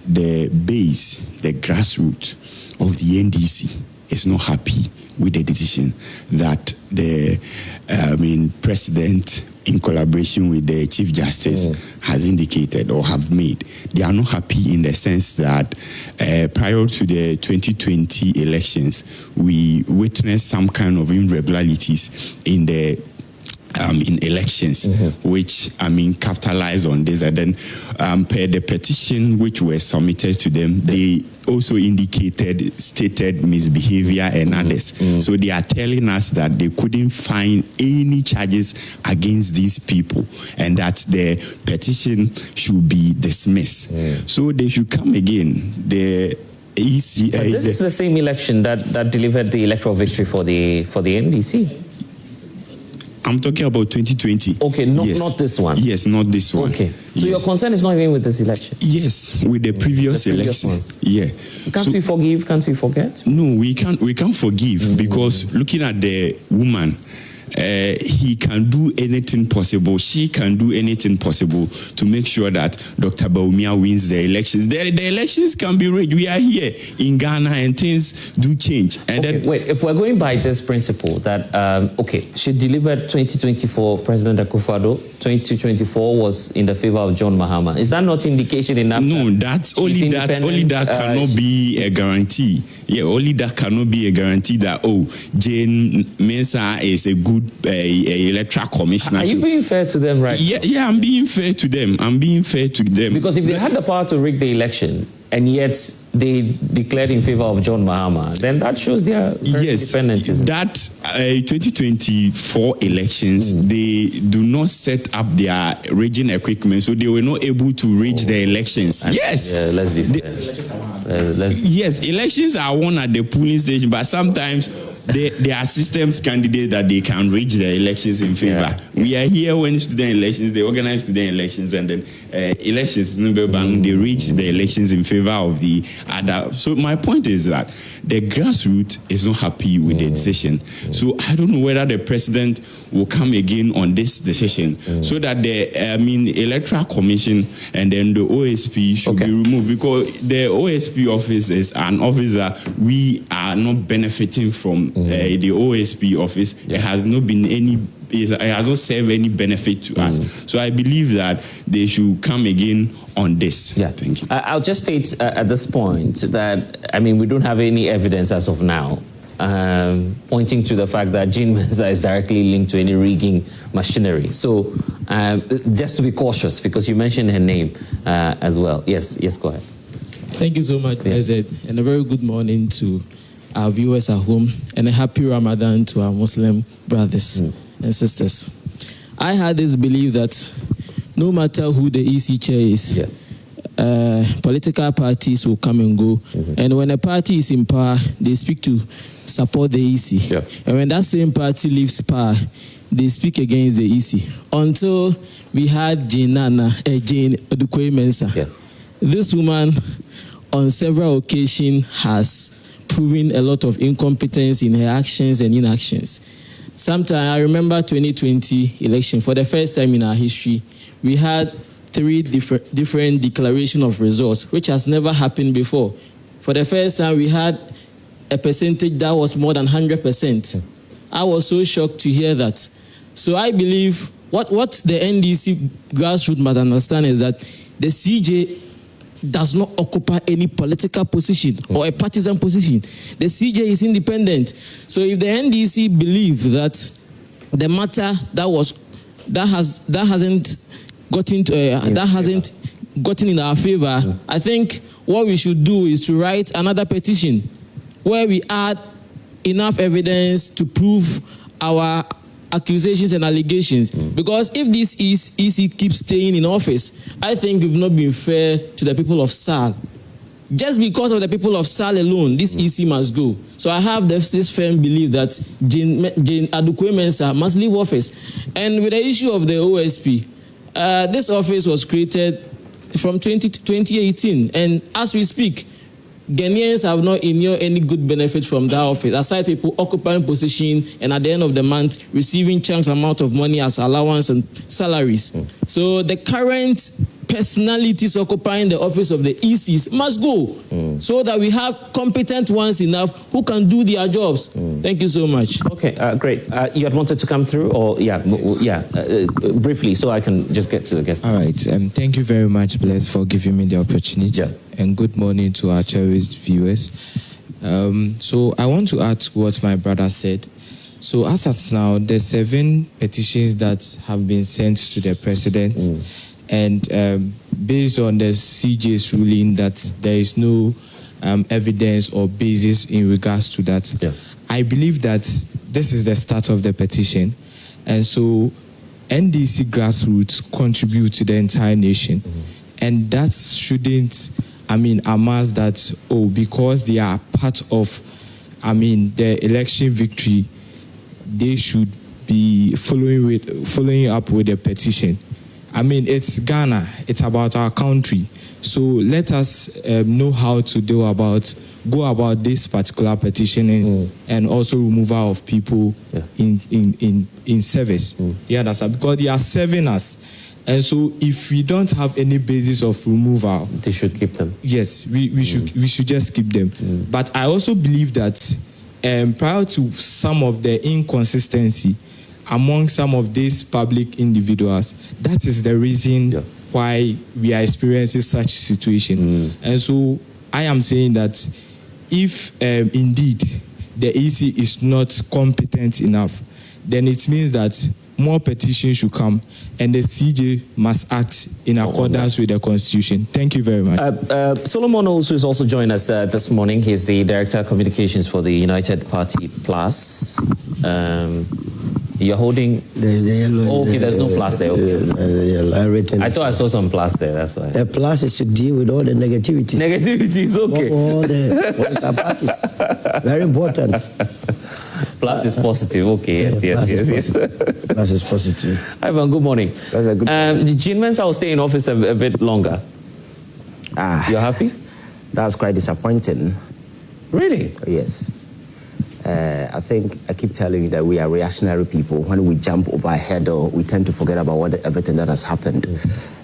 the base, the grassroots of the NDC is not happy with the decision that the president, in collaboration with the Chief Justice, has indicated or have made. They are not happy in the sense that prior to the 2020 elections, we witnessed some kind of irregularities in the in elections, which capitalized on this. And then per the petition which were submitted to them, they also stated misbehavior and others. So they are telling us that they couldn't find any charges against these people and that the petition should be dismissed. So they should come again. The EC, this is the same election that delivered the electoral victory for the NDC. I'm talking about 2020. Okay, not this one. Yes, not this one. Okay. So your concern is not even with this election? Yes, with the previous election. Yeah. Can't we forgive? Can't we forget? No, we can't forgive because looking at the woman, he can do anything possible. She can do anything possible to make sure that Dr. Bawumia wins the elections. The elections can be rigged. We are here in Ghana and things do change. And okay, wait, if we're going by this principle that, she delivered 2024 President Akufo-Addo, 2024 was in the favor of John Mahama. Is that not indication enough? No, that cannot be a guarantee. Yeah, only that cannot be a guarantee that, Jane Mensah is a good electoral commissioner. Are you being fair to them, right? Yeah, I'm being fair to them. Because if they had the power to rig the election and yet they declared in favor of John Mahama, then that shows they are very independent. That 2024 elections, they do not set up their rigging equipment, so they were not able to rig the elections. Yes. Yeah, let's be fair. Yes, elections are won at the polling station, but sometimes there are systems candidates that they can reach the elections in favor. Yeah. We are here when student elections, they organize student elections, and then elections, they reach the elections in favor of the other. So my point is that the grassroots is not happy with the decision. So I don't know whether the president will come again on this decision so that the Electoral Commission and then the OSP should be removed, because the OSP office is an office that we are not benefiting from. The OSP office, it has not been it has not served any benefit to us. So I believe that they should come again on this. Yeah, thank you. I'll just state at this point that we don't have any evidence as of now pointing to the fact that Jane Mensah is directly linked to any rigging machinery. So just to be cautious, because you mentioned her name as well. Yes, go ahead. Thank you so much, President, and a very good morning to our viewers at home, and a happy Ramadan to our Muslim brothers and sisters. I had this belief that no matter who the EC chair is, political parties will come and go. And when a party is in power, they speak to support the EC. And when that same party leaves power, they speak against the EC. Until we had Jane Mensah. This woman, on several occasions, has proven a lot of incompetence in her actions and inactions. Sometime, I remember 2020 election, for the first time in our history, we had 3 different declaration of results, which has never happened before. For the first time, we had a percentage that was more than 100%. I was so shocked to hear that. So I believe what the NDC grassroots must understand is that the CJ does not occupy any political position or a partisan position. The CJ is independent. So if the NDC believe that the matter that hasn't gotten in our favor, I think what we should do is to write another petition where we add enough evidence to prove our accusations and allegations. Because if this EC keeps staying in office, I think we've not been fair to the people of SALL. Just because of the people of SALL alone, this EC must go. So I have this firm belief that Jane Mensah must leave office. And with the issue of the OSP, this office was created from 2018. And as we speak, Ghanaians have not enjoyed any good benefit from that office, aside people occupying position and at the end of the month receiving chunks amount of money as allowance and salaries. So the current personalities occupying the office of the ECs must go, so that we have competent ones enough who can do their jobs. Thank you so much. Okay, great. You had wanted to come through, or briefly, so I can just get to the guest. All right. Thank you very much, Bless, for giving me the opportunity. Yeah. And good morning to our cherished viewers. So I want to add what my brother said. So as at now, there's 7 petitions that have been sent to the president. And based on the CJ's ruling that there is no evidence or basis in regards to that, I believe that this is the start of the petition. And so NDC Grassroots contribute to the entire nation. And that shouldn't, amass that, because they are part of, the election victory, they should be following up with the petition. It's Ghana. It's about our country. So let us know how to go about this particular petition and also removal of people in service. You understand? Because they are serving us. And so if we don't have any basis of removal, they should keep them. Yes, we should just keep them. But I also believe that prior to some of the inconsistency among some of these public individuals, that is the reason why we are experiencing such situation. And so I am saying that if indeed the EC is not competent enough, then it means that more petitions should come and the CJ must act in accordance with the Constitution. Thank you very much. Solomon Owusu is also joined us this morning. He's the Director of Communications for the United Party Plus. You're holding... There's the yellow. Okay, there's no plus there. Okay. Yes, the yellow. I thought I saw some plus there, that's why. The plus is to deal with all the negativities. Negativities, okay. All the political parties. Very important. Plus is positive, okay. Yes. Plus is positive. Ivan, good morning. Jean Mensah will stay in office a bit longer. You're happy? That's quite disappointing. Really? Yes. I think I keep telling you that we are reactionary people. When we jump over a hurdle, we tend to forget about everything that has happened.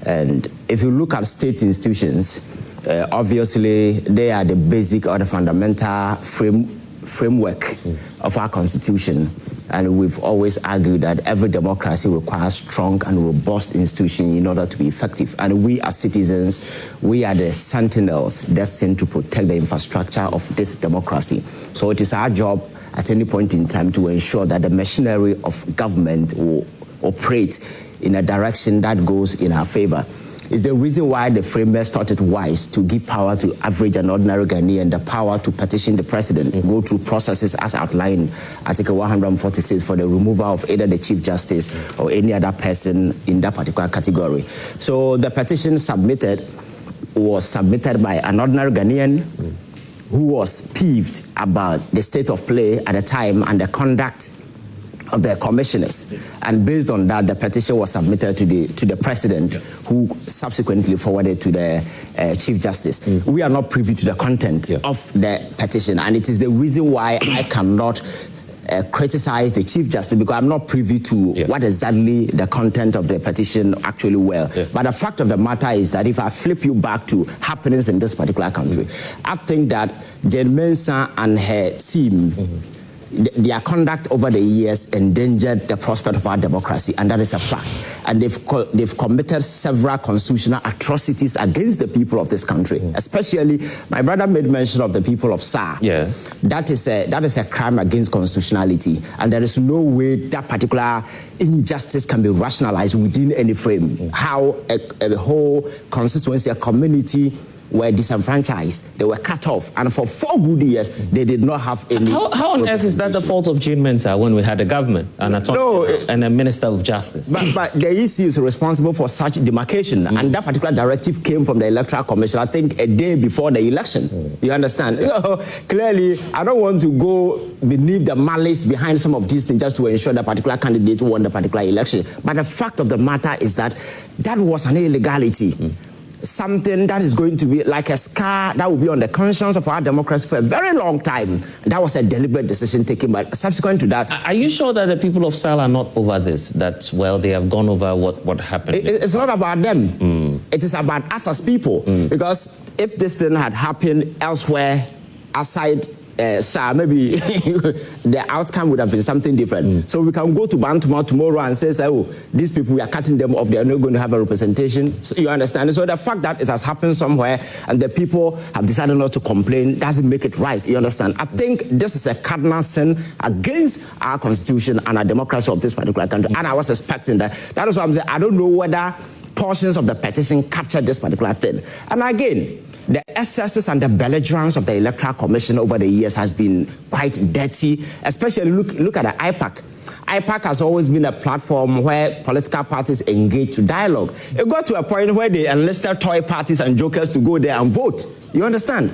And if you look at state institutions, obviously they are the basic or the fundamental framework of our constitution. And we've always argued that every democracy requires strong and robust institutions in order to be effective. And we as citizens, we are the sentinels destined to protect the infrastructure of this democracy. So it is our job at any point in time to ensure that the machinery of government will operate in a direction that goes in our favor. It's the reason why the framers thought it wise to give power to average and ordinary Ghanaian, the power to petition the president, go through processes as outlined in Article 146 for the removal of either the Chief Justice or any other person in that particular category. So the petition was submitted by an ordinary Ghanaian who was peeved about the state of play at the time and the conduct of the commissioners, and based on that, the petition was submitted to the president, who subsequently forwarded to the Chief Justice. We are not privy to the content of the petition, and it is the reason why I cannot criticize the Chief Justice, because I'm not privy to what exactly the content of the petition actually were. But the fact of the matter is that if I flip you back to happenings in this particular country, I think that Jean Mensah and her team, their conduct over the years endangered the prospect of our democracy, and that is a fact. And they've committed several constitutional atrocities against the people of this country. Especially, my brother made mention of the people of SALL. Yes, that is a crime against constitutionality, and there is no way that particular injustice can be rationalized within any frame. How a whole constituency, a community, were disenfranchised, they were cut off, and for 4 good years, they did not have any... How on earth is that the fault of Jean Mensah when we had a government, an attorney, and a Minister of Justice? But the EC is responsible for such demarcation, and that particular directive came from the Electoral Commission, I think, a day before the election. You understand? So, clearly, I don't want to go beneath the malice behind some of these things just to ensure that particular candidate won the particular election. But the fact of the matter is that that was an illegality. Something that is going to be like a scar that will be on the conscience of our democracy for a very long time. That was a deliberate decision taken, but subsequent to that... Are you sure that the people of SALL are not over this? That, well, they have gone over what happened? It's not about them. It is about us as people. Because if this thing had happened elsewhere, aside SALL, maybe the outcome would have been something different. So we can go to Bantuma tomorrow and say, oh, these people, we are cutting them off, they are not going to have a representation. So you understand? So the fact that it has happened somewhere and the people have decided not to complain doesn't make it right. You understand? I think this is a cardinal sin against our constitution and our democracy of this particular country. And I was expecting that. That is why I'm saying I don't know whether portions of the petition captured this particular thing. And again, the excesses and the belligerence of the Electoral Commission over the years has been quite dirty, especially look at the IPAC. IPAC has always been a platform where political parties engage to dialogue. It got to a point where they enlisted toy parties and jokers to go there and vote. You understand?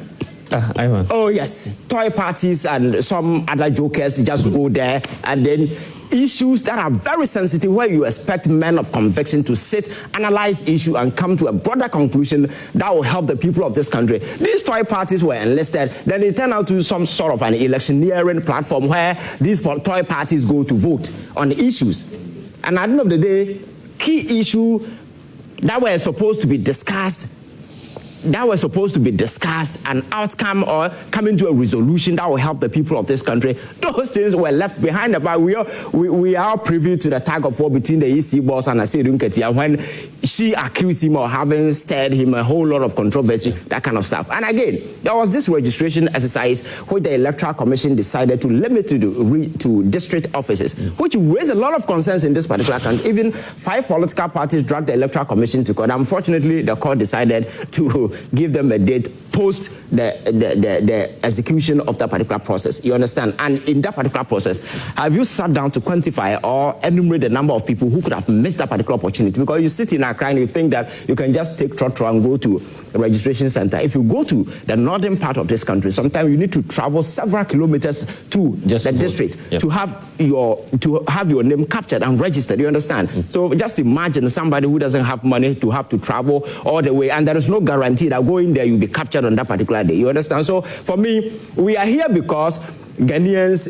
Oh, yes. Toy parties and some other jokers just go there, and then issues that are very sensitive, where you expect men of conviction to sit, analyze issue, and come to a broader conclusion that will help the people of this country. These toy parties were enlisted, then they turn out to some sort of an electioneering platform where these toy parties go to vote on the issues. And at the end of the day, key issue that were supposed to be discussed, an outcome or coming to a resolution that will help the people of this country, those things were left behind. But we are privy to the tug of war between the EC boss and Asiru Nketia when she accused him of having stirred him a whole lot of controversy, that kind of stuff. And again, there was this registration exercise which the Electoral Commission decided to limit to district offices, which raised a lot of concerns in this particular country. Even 5 political parties dragged the Electoral Commission to court. Unfortunately, the court decided to give them a date post the execution of that particular process. You understand? And in that particular process, have you sat down to quantify or enumerate the number of people who could have missed that particular opportunity? Because you sit in Accra and you think that you can just take trotro and go to a registration center. If you go to the northern part of this country, sometimes you need to travel several kilometers to the district to have your name captured and registered. You understand? So just imagine somebody who doesn't have money to have to travel all the way, and there is no guarantee that going there you'll be captured on that particular day. You understand? So for me, we are here because Ghanaians,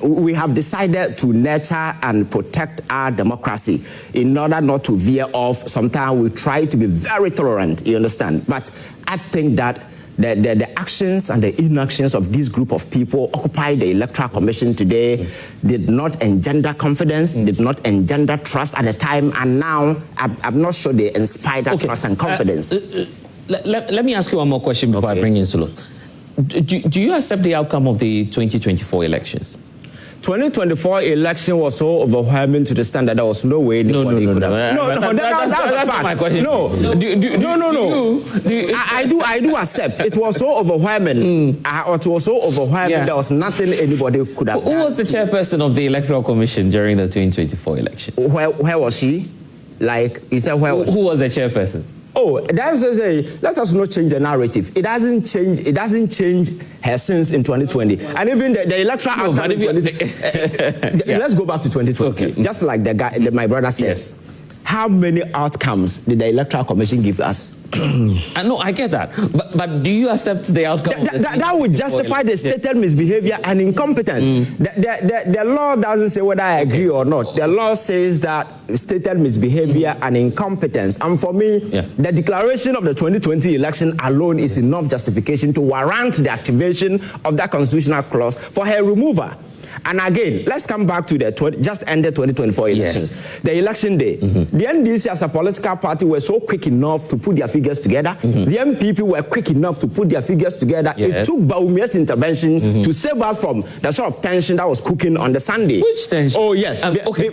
we have decided to nurture and protect our democracy in order not to veer off. Sometimes we try to be very tolerant, you understand? But I think that the actions and the inactions of this group of people occupy the Electoral Commission today did not engender confidence, did not engender trust at the time, and now I'm not sure they inspire that trust and confidence. Let me ask you one more question before I bring in Sulu. Do you accept the outcome of the 2024 elections? 2024 election was so overwhelming to the stand that there was no way anybody could have. That's not my question. No. I do accept. It was so overwhelming. It was so overwhelming. There was nothing anybody could have done. Who was the chairperson of the Electoral Commission during the 2024 election? Where was she? Like, you said, where was she? Who was the chairperson? Oh, that's to say, let us not change the narrative. It doesn't change her since in 2020. And even the electoral outcome in 2020. Let's go back to 2020. Okay. Just like the guy, my brother said. Yes. How many outcomes did the Electoral Commission give us? No, I get that. But do you accept the outcome? That would justify the stated misbehavior and incompetence. The law doesn't say whether I agree or not. The law says that stated misbehavior and incompetence. And for me, the declaration of the 2020 election alone is enough justification to warrant the activation of that constitutional clause for her removal. And again, let's come back to the just ended 2024 elections. Yes. The election day. The NDC as a political party were so quick enough to put their figures together. The NPP were quick enough to put their figures together. It took Baumia's intervention to save us from the sort of tension that was cooking on the Sunday. Which tension? Oh, yes.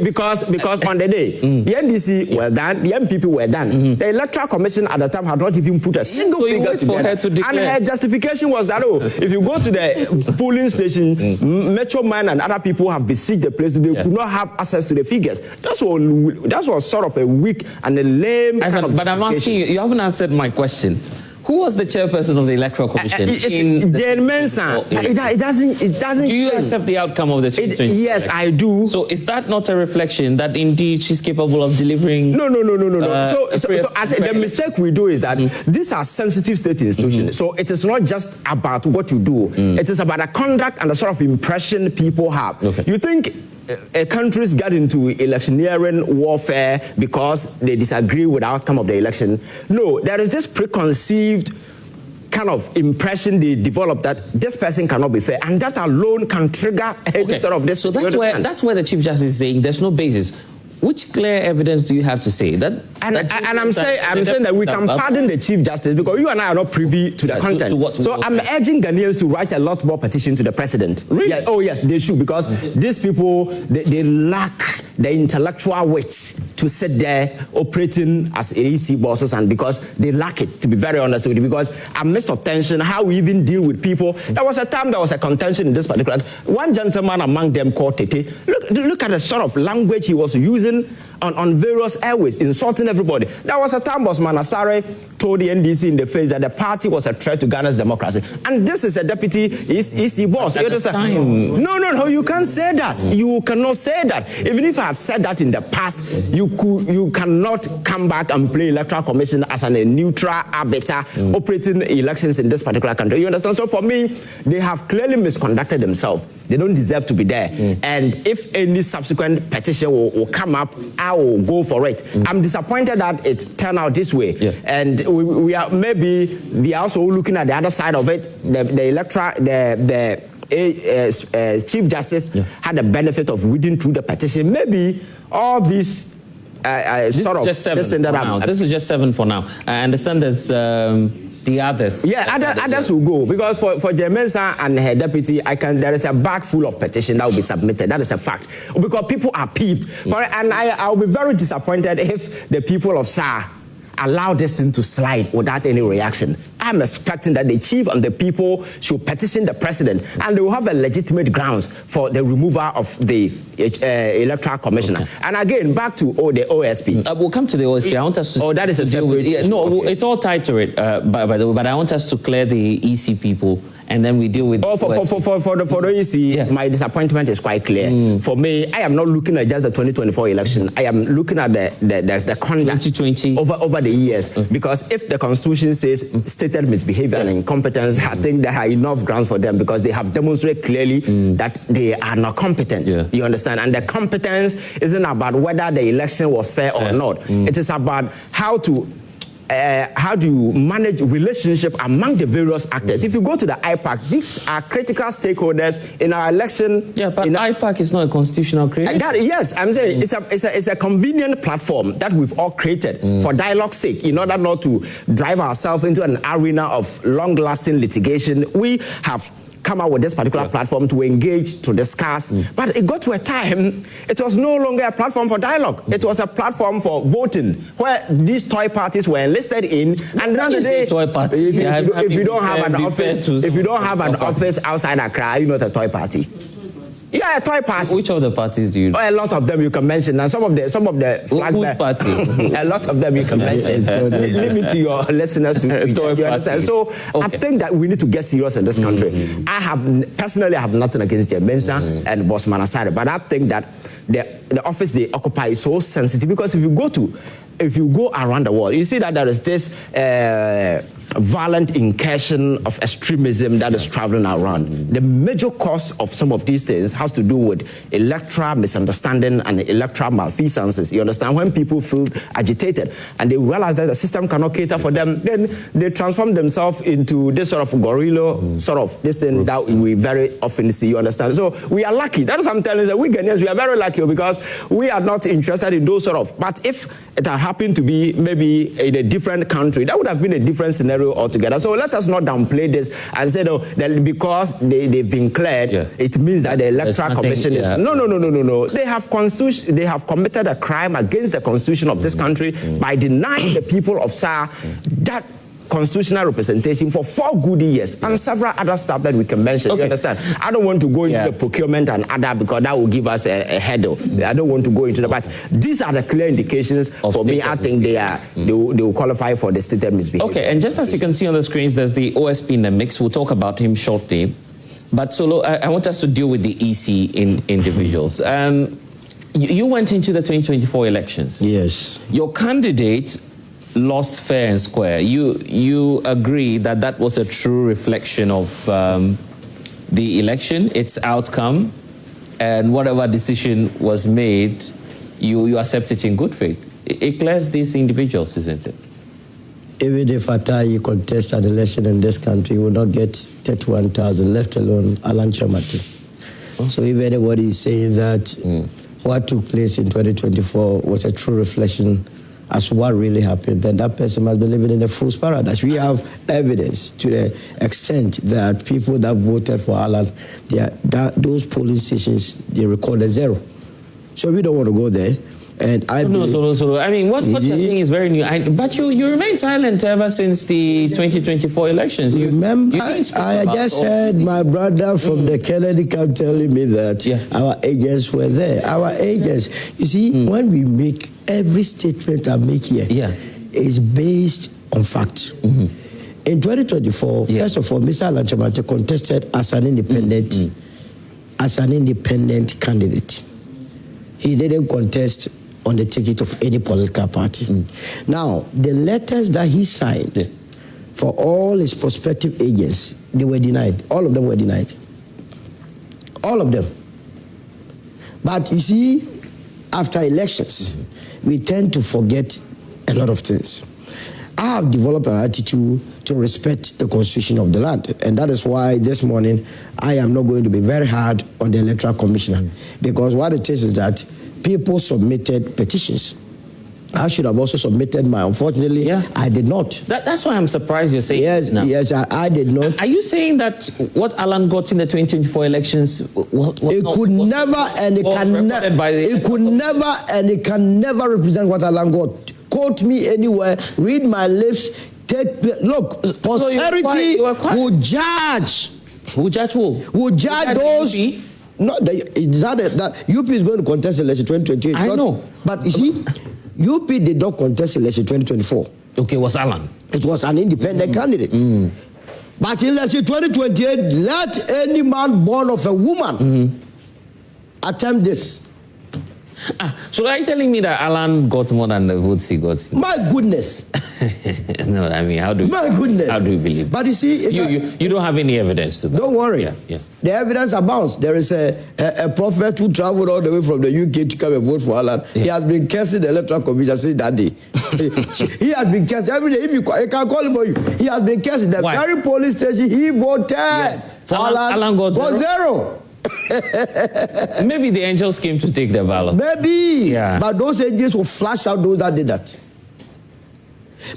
Because on the day, the NDC were done, the NPP were done. The Electoral Commission at the time had not even put a single figure together. For her to declare. And her justification was that, if you go to the polling station, Metro Man and other people have besieged the place, they could not have access to the figures. That was sort of a weak and a lame kind of But I'm asking you haven't answered my question. Who was the chairperson of the Electoral Commission? Jane Mensah. It doesn't. Do you accept the outcome of the 2020? Yes, I do. So is that not a reflection that indeed she's capable of delivering? No. The mistake we do is that these are sensitive state institutions. So it is not just about what you do. It is about the conduct and the sort of impression people have. You think countries got into electioneering warfare because they disagree with the outcome of the election. No, there is this preconceived kind of impression they develop that this person cannot be fair, and that alone can trigger any sort of this. So that's where the Chief Justice is saying there's no basis. Which clear evidence do you have to say that? I'm saying that we can pardon the Chief Justice because you and I are not privy to the content. I'm urging Ghanaians to write a lot more petition to the president. Really? Yeah, oh yes, they should, because these people they lack the intellectual wit to sit there operating as EC bosses, and because they lack it, to be very honest with you, because amidst of tension, how we even deal with people. There was a time there was a contention in this particular. One gentleman among them called Tete. Look at the sort of language he was using on various airways, insulting everybody. There was a time Bosman Asare told the NDC in the face that the party was a threat to Ghana's democracy. And this is a deputy EC boss. No, you can't say that. You cannot say that. Even if I have said that in the past, you cannot come back and play Electoral Commission as a neutral arbiter operating elections in this particular country. You understand? So for me, they have clearly misconducted themselves. They don't deserve to be there. And if any subsequent petition will come up, I will go for it. I'm disappointed that it turned out this way. And we are maybe they are also looking at the other side of it. The electoral, the Chief Justice had the benefit of reading through the petition. Maybe all these this is just 7 for now. I understand there's the others. Yeah, others will go, because for Jemensa and her deputy, there is a bag full of petition that will be submitted. That is a fact, because people are peeved. And I'll be very disappointed if the people of SALL allow this thing to slide without any reaction. I'm expecting that the chief and the people should petition the president, and they will have a legitimate grounds for the removal of the Electoral Commissioner. And again, back to the OSP. We'll come to the OSP. I want us to that is a separate. It's all tied to it, by the way. But I want us to clear the EC people, and then we deal with. For the EC, my disappointment is quite clear. For me, I am not looking at just the 2024 election. I am looking at the conduct 2020 over the years. Because if the Constitution says stated misbehavior and incompetence, I think there are enough grounds for them, because they have demonstrated clearly that they are not competent. You understand? And the competence isn't about whether the election was fair or not. It is about how do you manage relationship among the various actors. If you go to the IPAC, these are critical stakeholders in our election. Yeah, but IPAC is not a constitutional creation. Yes, I'm saying it's a convenient platform that we've all created for dialogue's sake, in order not to drive ourselves into an arena of long-lasting litigation. We have come out with this particular platform to engage, to discuss. But it got to a time, it was no longer a platform for dialogue. It was a platform for voting, where these toy parties were enlisted in. And now today, toy party. If you don't have an office outside Accra, you're not a toy party. Yeah, a toy party. Which of the parties do you know? A lot of them you can mention. And some of the flag whose party? A lot of them you can mention. Leave it to your listeners to understand. So I think that we need to get serious in this country. Personally, I have nothing against Jemensa and Boss Manasare, but I think that the office they occupy is so sensitive, because if you go around the world, you see that there is this violent incursion of extremism that is traveling around. The major cause of some of these things has to do with electoral misunderstanding and electoral malfeasances. You understand? When people feel agitated and they realize that the system cannot cater for them, then they transform themselves into this sort of guerrilla sort of this thing that we very often see. You understand? So we are lucky. That is what I'm telling you. That we Ghanaians, we are very lucky, because we are not interested in those sort of. But if it had happened to be maybe in a different country, that would have been a different scenario altogether. So let us not downplay this and say, no, that because they've been cleared, it means that the Electoral Commission is... No. They have committed a crime against the Constitution of this country by denying the people of SALL that constitutional representation for 4 good years, and several other stuff that we can mention. You understand? I don't want to go into the procurement and other, because that will give us a headache. I don't want to go into that, but these are the clear indications for me. I think they will qualify for the stated misbehavior. Okay, and just as you can see on the screens, there's the OSP in the mix. We'll talk about him shortly. But Solo, I want us to deal with the EC individuals. You went into the 2024 elections. Yes. Your candidate lost fair and square. You agree that was a true reflection of the election, its outcome, and whatever decision was made, you accept it in good faith. It clears these individuals, isn't it? Even if Atai contest an election in this country, will not get 31,000, let alone Alan Chamati. Oh. So if anybody is saying that what took place in 2024 was a true reflection as to what really happened, then that person must be living in a fool's paradise. We have evidence to the extent that people that voted for Alan, those polling stations, they recorded 0. So we don't want to go there. And I so I mean, what you're saying is very new. But you remain silent ever since the 2024 elections. Remember, I just heard my brother from the Kennedy camp telling me that our agents were there. Our agents, you see, when we make every statement I make here is based on fact. In 2024, first of all, Mr. Alanchamate contested as an independent candidate. He didn't contest on the ticket of any political party. Now, the letters that he signed for all his prospective agents, they were denied. All of them were denied. All of them. But you see, after elections, we tend to forget a lot of things. I have developed an attitude to respect the constitution of the land. And that is why this morning, I am not going to be very hard on the Electoral Commissioner. Because what it is that people submitted petitions. I should have also submitted mine. Unfortunately, I did not. That's why I'm surprised you're saying Yes, I did not. Are you saying that what Alan got in the 2024 elections it can never represent what Alan got. Quote me anywhere, read my lips, look, posterity will judge. Will judge who? Will judge those. No, that UP is going to contest election 2028. I know. But you see, UP did not contest election 2024. Okay, it was Alan. It was an independent candidate. But in election 2028, let any man born of a woman attempt this. So are you telling me that Alan got more than the votes he got? My goodness. No, I mean, how do you believe? But you see, you don't have any evidence to that. Don't worry. The evidence abounds. There is a prophet who traveled all the way from the UK to come and vote for Alan. He has been cursing the Electoral Commission since that day. He has been cursed every day. If you can call him for you, he has been cursing. The very police station he voted for Alan got 0. Maybe the angels came to take the ballot. Maybe. But those angels will flash out those that did that.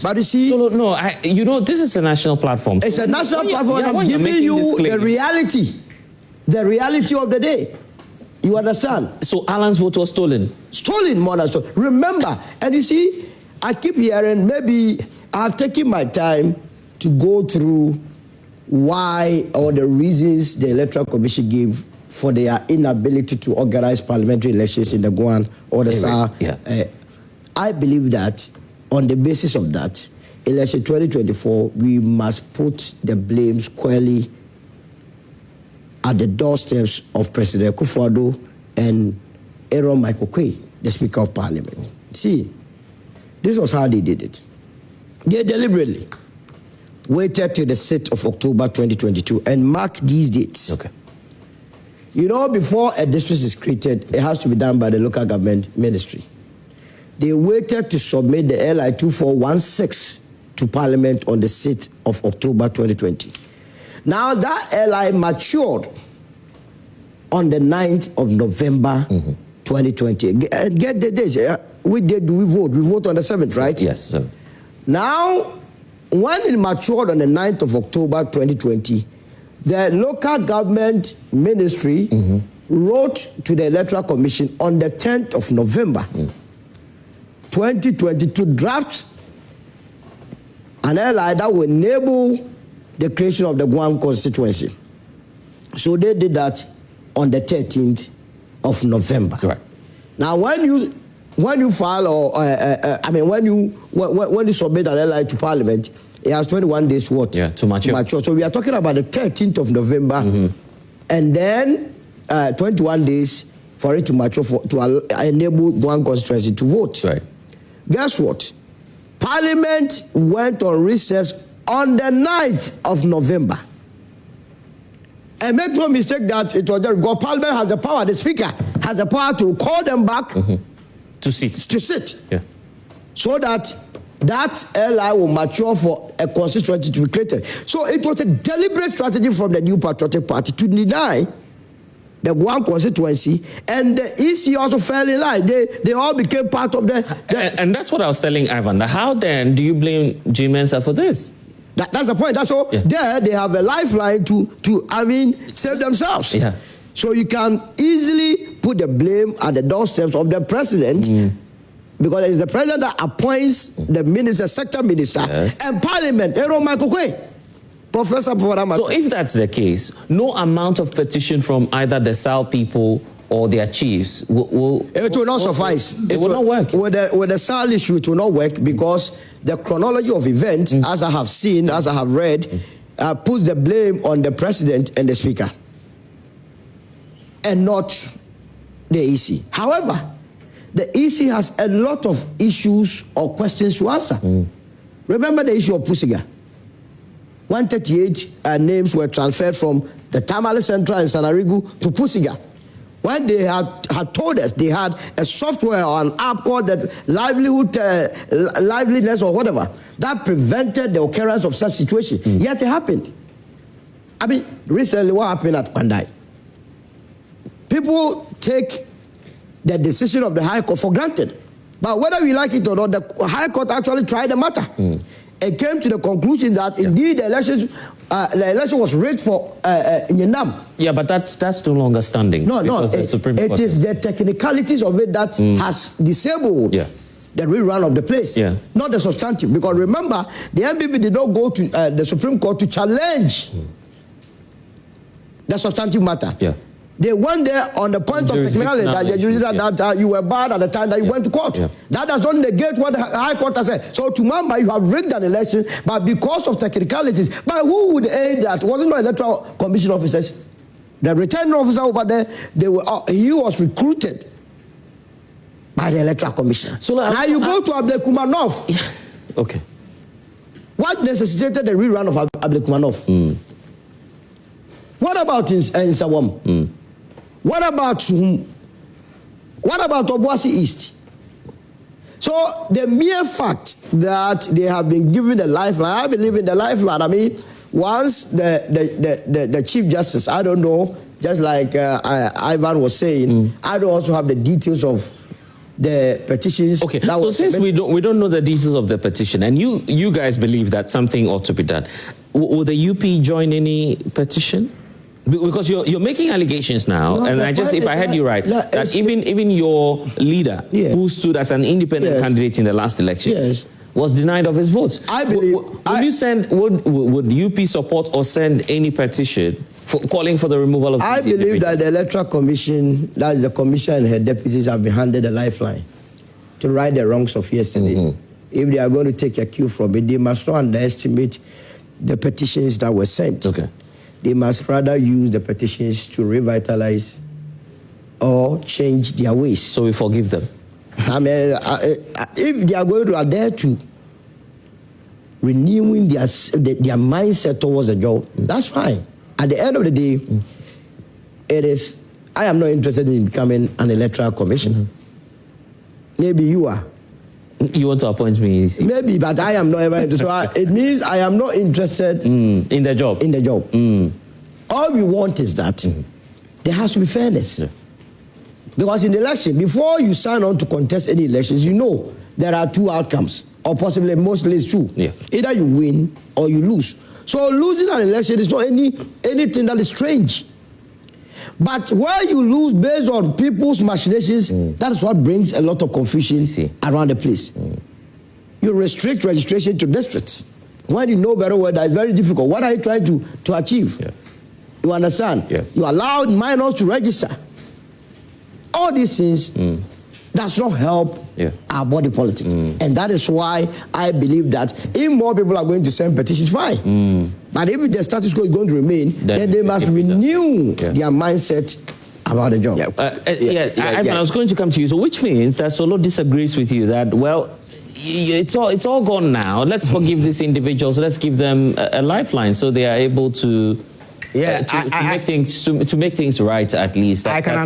But you see... So, no, this is a national platform. It's a national platform. I'm giving you the reality. The reality of the day. You understand? So Alan's vote was stolen? Stolen, more than stolen. Remember, and you see, I keep hearing, maybe I've taken my time to go through why or the reasons the Electoral Commission gave for their inability to organize parliamentary elections in the Guan or the Sahel. I believe that on the basis of that, election 2024, we must put the blame squarely at the doorsteps of President Akufo-Addo and Aaron Michael Quay, the Speaker of Parliament. See, this was how they did it. They deliberately waited till the 6th of October 2022 and marked these dates. Okay. You know, before a district is created, it has to be done by the local government ministry. They waited to submit the LI 2416 to Parliament on the 6th of October 2020. Now that LI matured on the 9th of November 2020. Get the dates. We vote. We vote on the 7th, right? Yes, sir. Now, when it matured on the 9th of October 2020, the local government ministry wrote to the Electoral Commission on the 10th of November 2020 to draft an LI that will enable the creation of the Guam constituency. So they did that on the 13th of November. Right. Now, when you file when you submit an LI to Parliament, it has 21 days to mature. So we are talking about the 13th of November, and then 21 days for it to mature to enable Guam constituency to vote. Right. Guess what? Parliament went on recess on the 9th of November. And make no mistake that it was the Parliament has the power, the Speaker has the power to call them back to sit. Yeah. So that LI will mature for a constituency to be created. So it was a deliberate strategy from the New Patriotic Party to deny the one constituency, and the EC also fell in line. They all became part of the and that's what I was telling Ivan. How then do you blame Jean Mensa for this? That's the point. That's all. Yeah. There they have a lifeline to save themselves. Yeah. So you can easily put the blame at the doorsteps of the president, because it's the president that appoints the minister, sector minister, and Parliament. Professor. So if that's the case, no amount of petition from either the SALL people or their chiefs it will not suffice. It will not work. With the SALL issue, it will not work because the chronology of events, as I have seen, as I have read, puts the blame on the president and the speaker, and not the EC. However, the EC has a lot of issues or questions to answer. Remember the issue of Pusiga. 138 names were transferred from the Tamale Central in Sanarigu to Pusiga. When they had told us they had a software or an app called the liveliness or whatever that prevented the occurrence of such situation. Yet it happened. I mean, recently what happened at Pandai? People take the decision of the High Court for granted. But whether we like it or not, the High Court actually tried the matter. It came to the conclusion that indeed the election was rigged for Nyenam. Yeah, but that's no longer standing. No. It is the technicalities of it that has disabled the rerun of the place, not the substantive. Because remember, the NPP did not go to the Supreme Court to challenge the substantive matter. They went there on the point of technicality that you were bad at the time that you went to court. That does not negate what the High Court has said. So to Mamba, you have rigged an election, but because of technicalities. But who would aid that? Wasn't no Electoral Commission officers? The returning officer over there, he was recruited by the Electoral Commission. So now you go to Ablekumanov. Okay. What necessitated the rerun of Ablekumanov? What about in Sawam? What about Obuasi East? So the mere fact that they have been given the lifeline, I believe in the lifeline. I mean, once the Chief Justice, I don't know, just like Ivan was saying, I don't also have the details of the petitions. Okay, so since we don't know the details of the petition, and you guys believe that something ought to be done, will the UP join any petition? Because you're making allegations now, and if I heard you right, that even your leader, who stood as an independent candidate in the last election, was denied of his votes. I believe. Would UP support or send any petition calling for the removal of? I believe that the Electoral Commission, that is the Commission and her deputies, have been handed a lifeline to right the wrongs of yesterday. If they are going to take a cue from it, they must not underestimate the petitions that were sent. Okay. They must rather use the petitions to revitalize or change their ways. So we forgive them. I mean, if they are going to adhere to renewing their mindset towards the job, that's fine. At the end of the day, I am not interested in becoming an electoral commissioner. Maybe you are. You want to appoint me? Maybe, but I am not ever interested. So it means I am not interested in the job. In the job. All we want is that there has to be fairness. Because in the election, before you sign on to contest any elections, you know there are two outcomes, or possibly mostly it's two. Either you win or you lose. So losing an election is not anything that is strange. But where you lose based on people's machinations, that is what brings a lot of confusion around the place. You restrict registration to districts. When you know very well that it's very difficult, what are you trying to achieve? You understand? You allowed minors to register. All these things does not help our body politic. And that is why I believe that if more people are going to send petitions, fine. But if the status quo is going to remain, then they must renew their mindset about the job. I was going to come to you. So which means that Solo disagrees with you that, well, it's all gone now. Let's forgive these individuals. Let's give them a lifeline so they are able to to make things right, at least. I can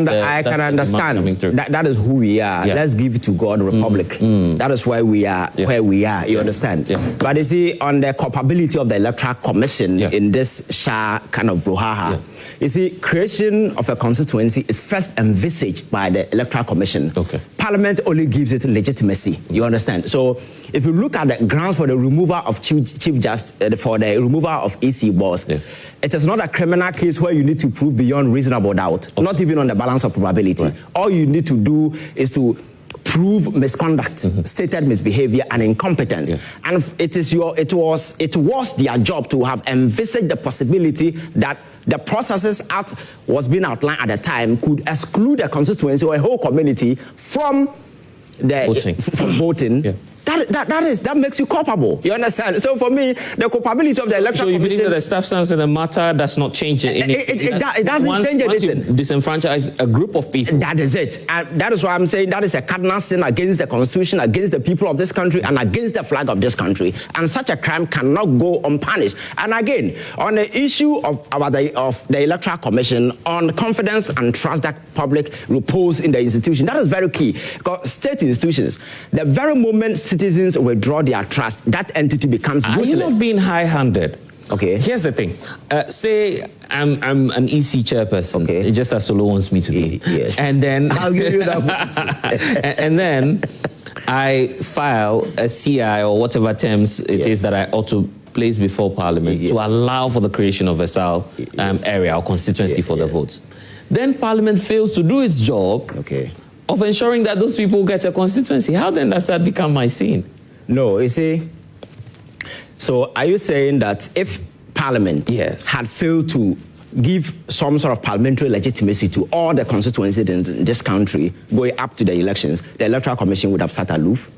understand. That is who we are. Yeah. Let's give to God Republic. That is why we are where we are. You understand? Yeah. But you see, on the culpability of the Electoral Commission in this Shah kind of brouhaha, you see, creation of a constituency is first envisaged by the Electoral Commission. Okay. Parliament only gives it legitimacy. You understand? So if you look at the grounds for the removal of Chief Justice, for the removal of EC boss, it is not a criminal case where you need to prove beyond reasonable doubt, not even on the balance of probability. Right. All you need to do is to prove misconduct, stated misbehavior, and incompetence. And it was their job to have envisaged the possibility that the processes as was being outlined at the time could exclude a constituency or a whole community from the voting. That makes you culpable. You understand? So for me, the culpability of the Electoral So you Commission, believe that the substance in the matter does not change it? It doesn't change anything. Once you disenfranchise a group of people. That is it. And that is why I'm saying that is a cardinal sin against the Constitution, against the people of this country, and against the flag of this country. And such a crime cannot go unpunished. And again, on the issue of the Electoral Commission, on confidence and trust that public repose in the institution, that is very key. Because state institutions, the very moment citizens withdraw their trust, that entity becomes useless. Are you not being high-handed? Okay. Here's the thing. Say I'm an EC chairperson, just as Solo wants me to be. Yes. And then I'll give you that. and then I file a CI or whatever terms it is that I ought to place before Parliament to allow for the creation of a SALL area or constituency for the votes. Then Parliament fails to do its job of ensuring that those people get a constituency. How then does that become my sin? No, you see. So are you saying that if Parliament had failed to give some sort of parliamentary legitimacy to all the constituencies in this country going up to the elections, the Electoral Commission would have sat aloof?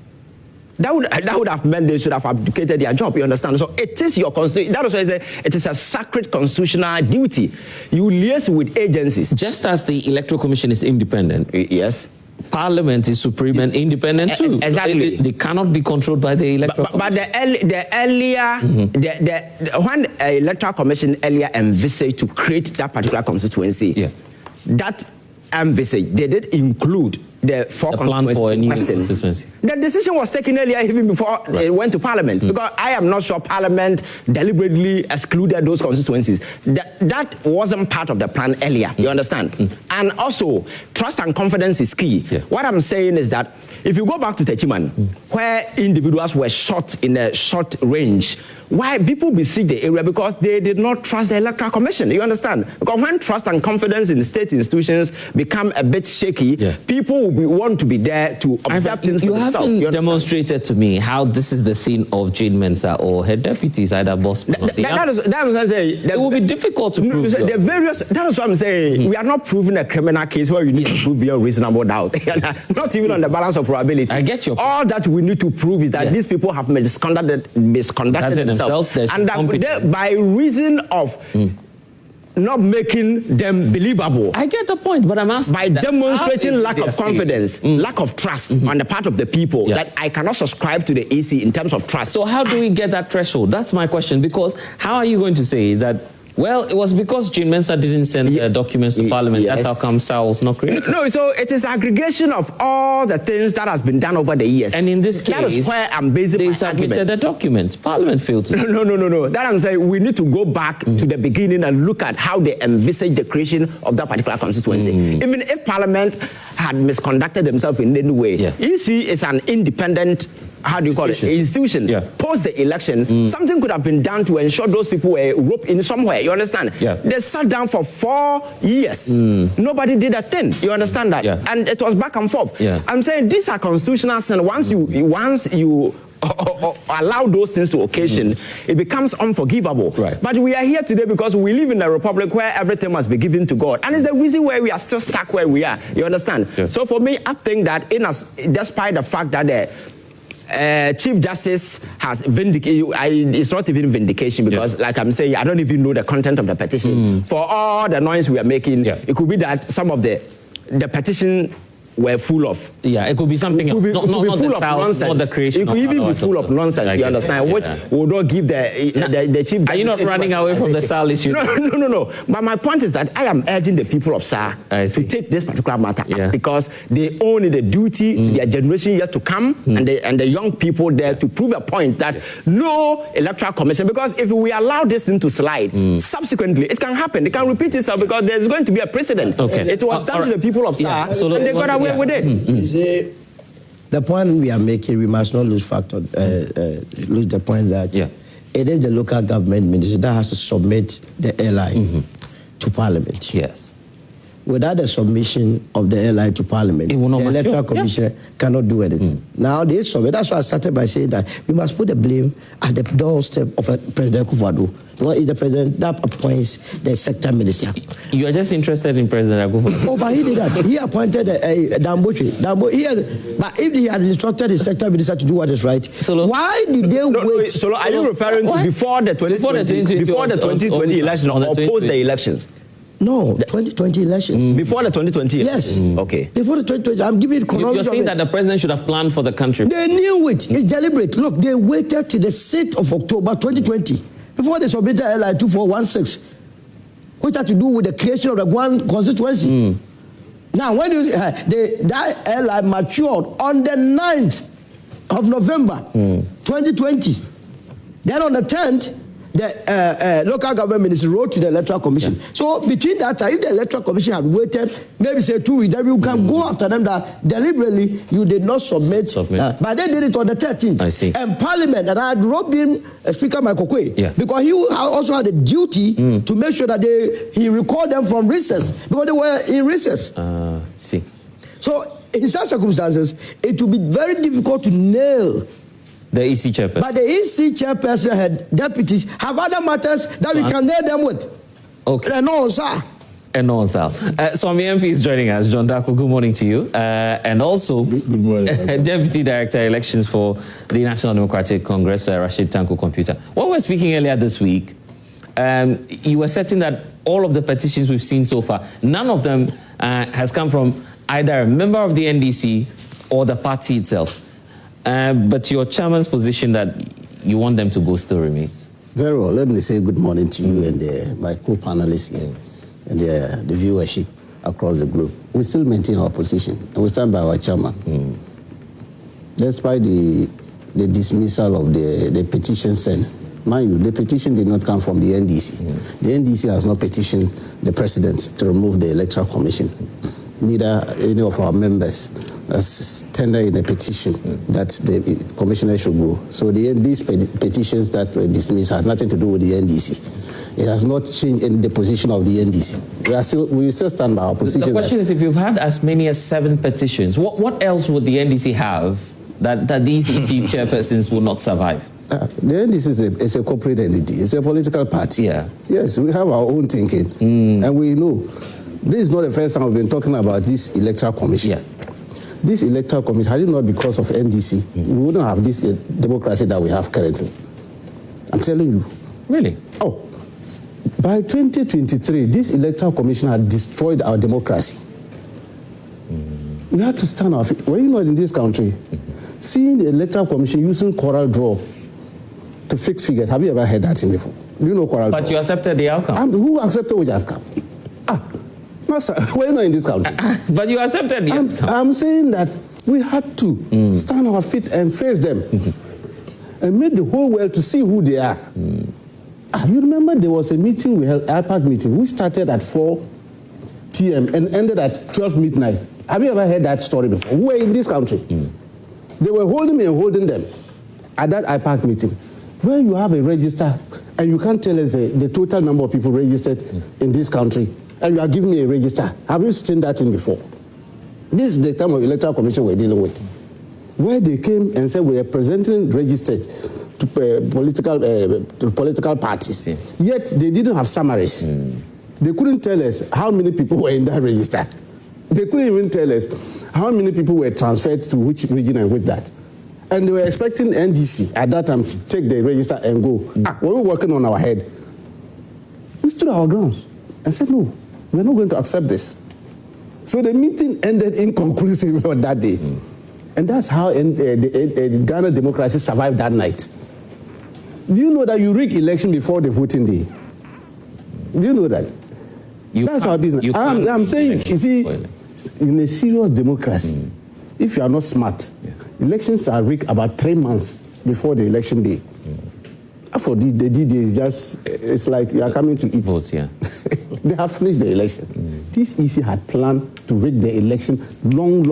That would have meant they should have abdicated their job, you understand? So it is your constitution. That is why I say it is a sacred constitutional duty. You liaise with agencies. Just as the Electoral Commission is independent. Yes. Parliament is supreme and independent too. Exactly. They cannot be controlled by the Electoral Commission. But the earlier, when the Electoral Commission earlier envisaged to create that particular constituency, that envisaged, they did include the plan for a new constituency. The decision was taken earlier, even before it went to Parliament, because I am not sure Parliament deliberately excluded those constituencies. That wasn't part of the plan earlier, you understand? And also, trust and confidence is key. What I'm saying is that if you go back to Techiman, where individuals were shot in a short range, why people besieged the area? Because they did not trust the Electoral Commission, you understand? Because when trust and confidence in state institutions become a bit shaky, people will want to be there to observe things for themselves. You haven't demonstrated to me how this is the scene of Jane Mensah or her deputies, either boss. That is what I'm saying. It will be difficult to prove. That is what I'm saying. We are not proving a criminal case where you need to prove beyond reasonable doubt. Not even on the balance of probability. I get your point. All that we need to prove is that these people have misconducted themselves. And that by reason of not making them believable. I get the point, but I'm asking by demonstrating lack of confidence, lack of trust on the part of the people, that I cannot subscribe to the AC in terms of trust. So how do we get that threshold? That's my question, because how are you going to say that, well, it was because Jane Mensah didn't send the documents to Parliament, that's how come SALL was not created? No, so it is aggregation of all the things that has been done over the years. And in this case, that is where I'm basing my argument. They submitted the documents. Parliament failed to. No. That I'm saying we need to go back to the beginning and look at how they envisaged the creation of that particular constituency. Even if Parliament had misconducted themselves in any way, EC is an independent, how do you call it, institution. Post the election, something could have been done to ensure those people were roped in somewhere, you understand? They sat down for 4 years. Nobody did a thing, you understand that? And it was back and forth. I'm saying these are constitutional sins. Once you allow those things to occasion, it becomes unforgivable. But we are here today because we live in a republic where everything must be given to God. And it's the reason why we are still stuck where we are, you understand? So for me, I think that despite the fact that the Chief Justice has vindicated, it's not even vindication because, like I'm saying, I don't even know the content of the petition. For all the noise we are making, it could be that some of the petition were full of. Yeah, it could be something else. Not the SALL, not the creation. It could even be full of nonsense. You understand? Which would not give the chief. Are you not running away from the SALL issue? No. But my point is that I am urging the people of SALL to take this particular matter up because they own the duty to their generation yet to come and the young people there to prove a point that no electoral commission. Because if we allow this thing to slide, subsequently it can happen. It can repeat itself because there's going to be a precedent. Okay. It was done to the people of SALL, so and they got away with it. You see, the point we are making, we must not lose lose the point that it is the local government ministry that has to submit the LI to Parliament. Yes. Without the submission of the LI to Parliament, the Electoral Commission cannot do anything. Now they submit. That's why I started by saying that we must put the blame at the doorstep of President Akufo-Addo. Well, it's the president that appoints the sector minister. You are just interested in President Akufo-Addo? Oh, but he did that. He appointed Damboche. But if he had instructed his sector minister to do what is right, why did they wait? So are you referring to before the 2020 election or post the elections? No, 2020 elections. Before the 2020 elections? Yes. Okay. Before the 2020, I'm giving you chronology. You're saying that the president should have planned for the country? They knew it. It's deliberate. Look, they waited to the 6th of October 2020 before they submitted LI 2416, which had to do with the creation of the one constituency. Now, when that LI matured on the 9th of November 2020, then on the 10th, the local government ministry wrote to the Electoral Commission. So between that time, if the Electoral Commission had waited, maybe say 2 weeks, then you can go after them that deliberately you did not submit. But they did it on the 13th. I see. And Parliament, and I had roped in Speaker Michael Quay, because he also had a duty to make sure that he recalled them from recess, because they were in recess. See. So in such circumstances, it will be very difficult to nail the EC chairperson. But the EC chairperson had deputies have other matters that we can nail them with. Okay. No, sir. And no, sir. Swami MP is joining us. John Darko, good morning to you. And also, good morning. Deputy Director Elections for the National Democratic Congress, Rashid Tanko Computer. When we were speaking earlier this week, you were certain that all of the petitions we've seen so far, none of them has come from either a member of the NDC or the party itself. But your chairman's position that you want them to go still remains. Very well. Let me say good morning to you and my co-panelists and the viewership across the globe. We still maintain our position and we stand by our chairman. Despite the dismissal of the petition sent. Mind you, the petition did not come from the NDC. The NDC has not petitioned the president to remove the Electoral Commission. Neither any of our members has tendered in a petition that the commissioner should go. So these petitions that were dismissed had nothing to do with the NDC. It has not changed in the position of the NDC. We still stand by our position. The question is, if you've had as many as 7 petitions, what else would the NDC have that these EC chairpersons will not survive? The NDC is a corporate entity. It's a political party. Yeah. Yes, we have our own thinking. And we know. This is not the first time we've been talking about this Electoral Commission. Yeah. This Electoral Commission, had it not because of NDC, we wouldn't have this democracy that we have currently. I'm telling you. Really? Oh, by 2023, this Electoral Commission had destroyed our democracy. We had to stand our feet. Were you not in this country? Seeing the Electoral Commission using coral draw to fix figures, have you ever heard that before? Do you know coral draw? But you accepted the outcome. Who accepted which outcome? We're not in this country. But you accepted the outcome. I'm saying that we had to stand on our feet and face them and make the whole world to see who they are. You remember there was a meeting we held, IPAC meeting. We started at 4 p.m. and ended at 12 midnight. Have you ever heard that story before? We were in this country. They were holding me and holding them at that IPAC meeting, where you have a register and you can't tell us the total number of people registered in this country. And you are giving me a register. Have you seen that in before? This is the time of Electoral Commission we're dealing with, where they came and said we are presenting registered to political parties. Yet they didn't have summaries. They couldn't tell us how many people were in that register. They couldn't even tell us how many people were transferred to which region and with that. And they were expecting NDC at that time to take the register and go. We were working on our head. We stood our grounds and said, no, we're not going to accept this. So the meeting ended inconclusive on that day. And that's how the Ghana democracy survived that night. Do you know that you rig election before the voting day? Do you know that? That's our business. I'm saying, you see, in a serious democracy, if you are not smart, elections are rigged about 3 months before the election day. For the D-Day is just, it's like you are coming to eat. Votes, yeah. They have finished the election. This EC had planned to rig the election long,